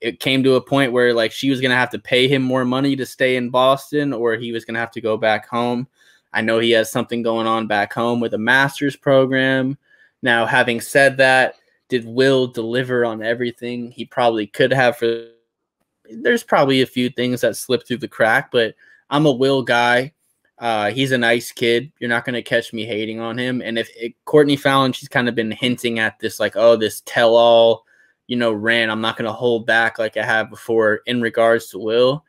it came to a point where like she was going to have to pay him more money to stay in Boston, or he was going to have to go back home. I know he has something going on back home with a master's program. Now, having said that, did Will deliver on everything he probably could have? There's probably a few things that slipped through the crack, but I'm a Will guy. He's a nice kid. You're not going to catch me hating on him. And if Courtney Fallon, she's kind of been hinting at this, like, oh, this tell-all, you know, rant. I'm not going to hold back like I have before in regards to Will.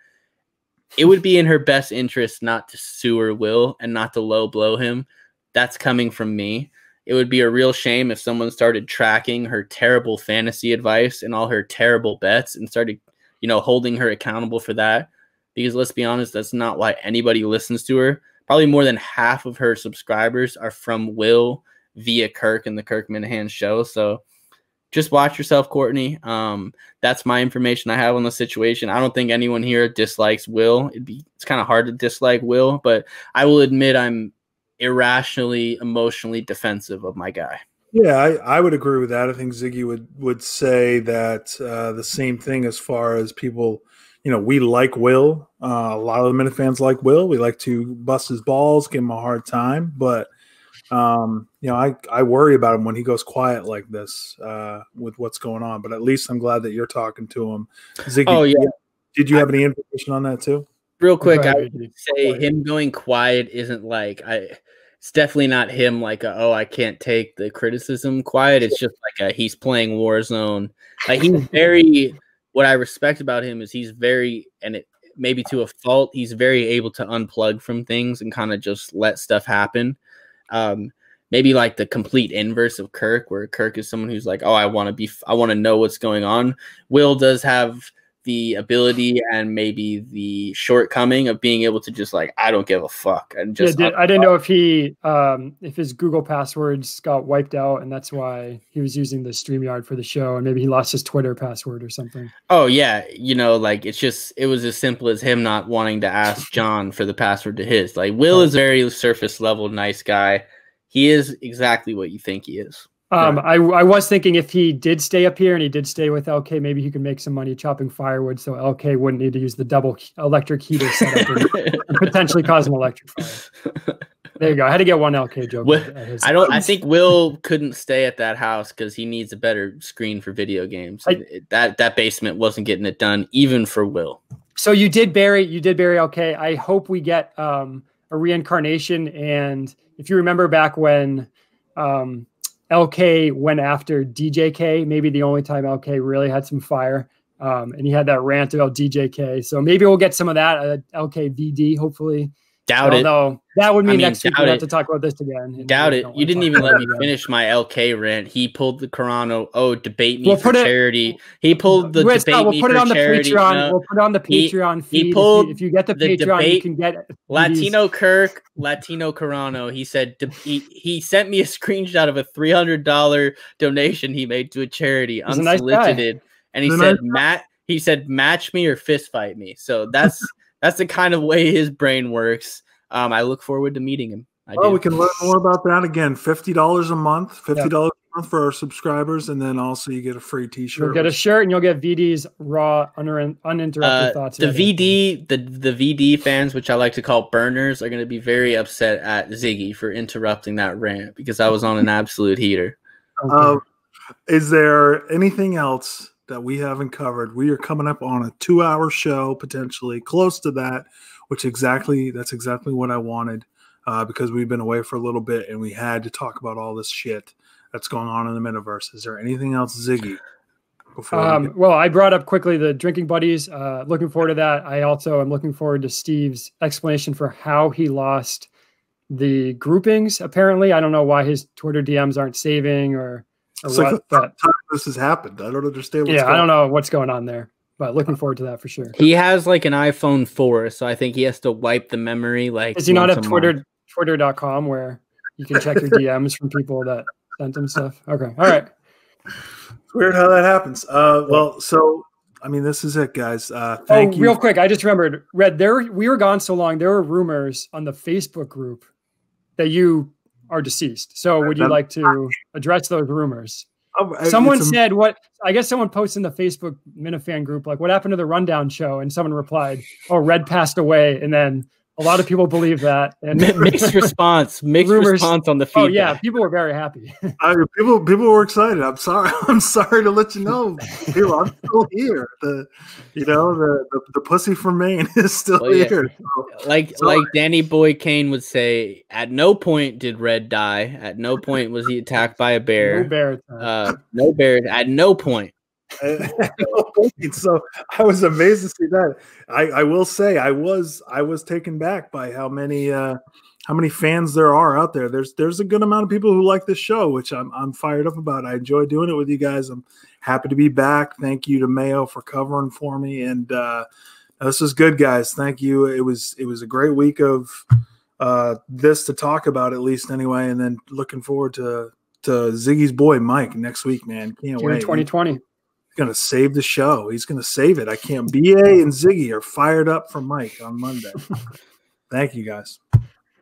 It would be in her best interest not to sewer Will and not to low blow him. That's coming from me. It would be a real shame if someone started tracking her terrible fantasy advice and all her terrible bets and started, you know, holding her accountable for that. Because let's be honest, that's not why anybody listens to her. Probably more than half of her subscribers are from Will via Kirk and the Kirk Minahan show. So just watch yourself, Courtney. That's my information I have on the situation. I don't think anyone here dislikes Will. It's kind of hard to dislike Will, but I will admit I'm irrationally, emotionally defensive of my guy. Yeah, I would agree with that. I think Ziggy would say that the same thing as far as people, you know, we like Will. A lot of the Minute fans like Will. We like to bust his balls, give him a hard time. But, you know, I worry about him when he goes quiet like this with what's going on. But at least I'm glad that you're talking to him. Ziggy, oh, yeah. Did you have any information on that too? Real quick, I would say him going quiet isn't like it's definitely not him like I can't take the criticism quiet. It's just like he's playing Warzone. Like he's very what I respect about him is he's very, and it maybe to a fault, he's very able to unplug from things and kind of just let stuff happen. Maybe like the complete inverse of Kirk, where Kirk is someone who's like, oh, I want to know what's going on. Will does have the ability and maybe the shortcoming of being able to just like, I don't give a fuck. And just I didn't know if if his Google passwords got wiped out and that's why he was using the StreamYard for the show, and maybe he lost his Twitter password or something. Oh yeah. You know, like it was as simple as him not wanting to ask John for the password to his. Like Will is very surface level, nice guy. He is exactly what you think he is. I was thinking if he did stay up here and he did stay with LK, maybe he could make some money chopping firewood, so LK wouldn't need to use the double electric heater setup and potentially cause an electric fire. There you go. I had to get one LK joke. I think Will couldn't stay at that house because he needs a better screen for video games. That basement wasn't getting it done, even for Will. So you did bury LK. I hope we get a reincarnation. And if you remember back when LK went after DJK, maybe the only time LK really had some fire, and he had that rant about DJK. So maybe we'll get some of that LK VD, hopefully. Doubt it. No, that would mean next week we'll have to talk about this again. Doubt it. You didn't even let me finish my LK rant. He pulled the Corano. Oh, debate me for charity. He pulled the debate me for charity. We'll put it on the Patreon feed. He pulled if you get the Patreon, debate, you can get Latino Kirk, Latino Corano. He said he sent me a screenshot of a $300 donation he made to a charity unsolicited, and he said match me or fist fight me. So that's the kind of way his brain works. I look forward to meeting him. We can learn more about that again. $50 a month, $50 a month for our subscribers, and then also you get a free T-shirt. You'll get a shirt, and you'll get VD's raw, uninterrupted thoughts. The VD fans, which I like to call burners, are going to be very upset at Ziggy for interrupting that rant because I was on an absolute heater. Okay. Is there anything else that we haven't covered? We are coming up on a 2-hour show, potentially close to that, that's exactly what I wanted, because we've been away for a little bit and we had to talk about all this shit that's going on in the metaverse. Is there anything else, Ziggy? Well, I brought up quickly the drinking buddies. Looking forward to that. I also am looking forward to Steve's explanation for how he lost the groupings. Apparently, I don't know why his Twitter DMs aren't saving or it's what. Like the third time this has happened. I don't understand. I don't know what's going on there. But looking forward to that for sure. He has like an iPhone 4, so I think he has to wipe the memery. Like, does he not have Twitter.com where you can check your DMs from people that sent him stuff? Okay, all right. It's weird how that happens. So I mean, this is it, guys. Thank you. Real quick, I just remembered, Red. We were gone so long. There were rumors on the Facebook group that you are deceased. So would you like to address those rumors? Someone said what? I guess someone posted in the Facebook Minifan group, like, what happened to the Rundown show? And someone replied, "Oh, Red passed away." And then a lot of people believe that. And mixed response on the feedback. Oh yeah, people were very happy. People were excited. I'm sorry to let you know, people, I'm still here. The pussy from Maine is still here. So, like Danny Boy Kane would say, at no point did Red die. At no point was he attacked by a bear. No bear. At no point. So I was amazed to see that. I will say I was taken back by how many fans there are out there. There's a good amount of people who like this show, which I'm fired up about. I enjoy doing it with you guys. I'm happy to be back. Thank you to Mayo for covering for me, and this is good, guys. Thank you. It was a great week of this to talk about, at least anyway, and then looking forward to Ziggy's boy Mike next week, man. Can't wait. 2020. Going to save the show. He's going to save it. I can't. BA and Ziggy are fired up for Mike on Monday. Thank you, guys.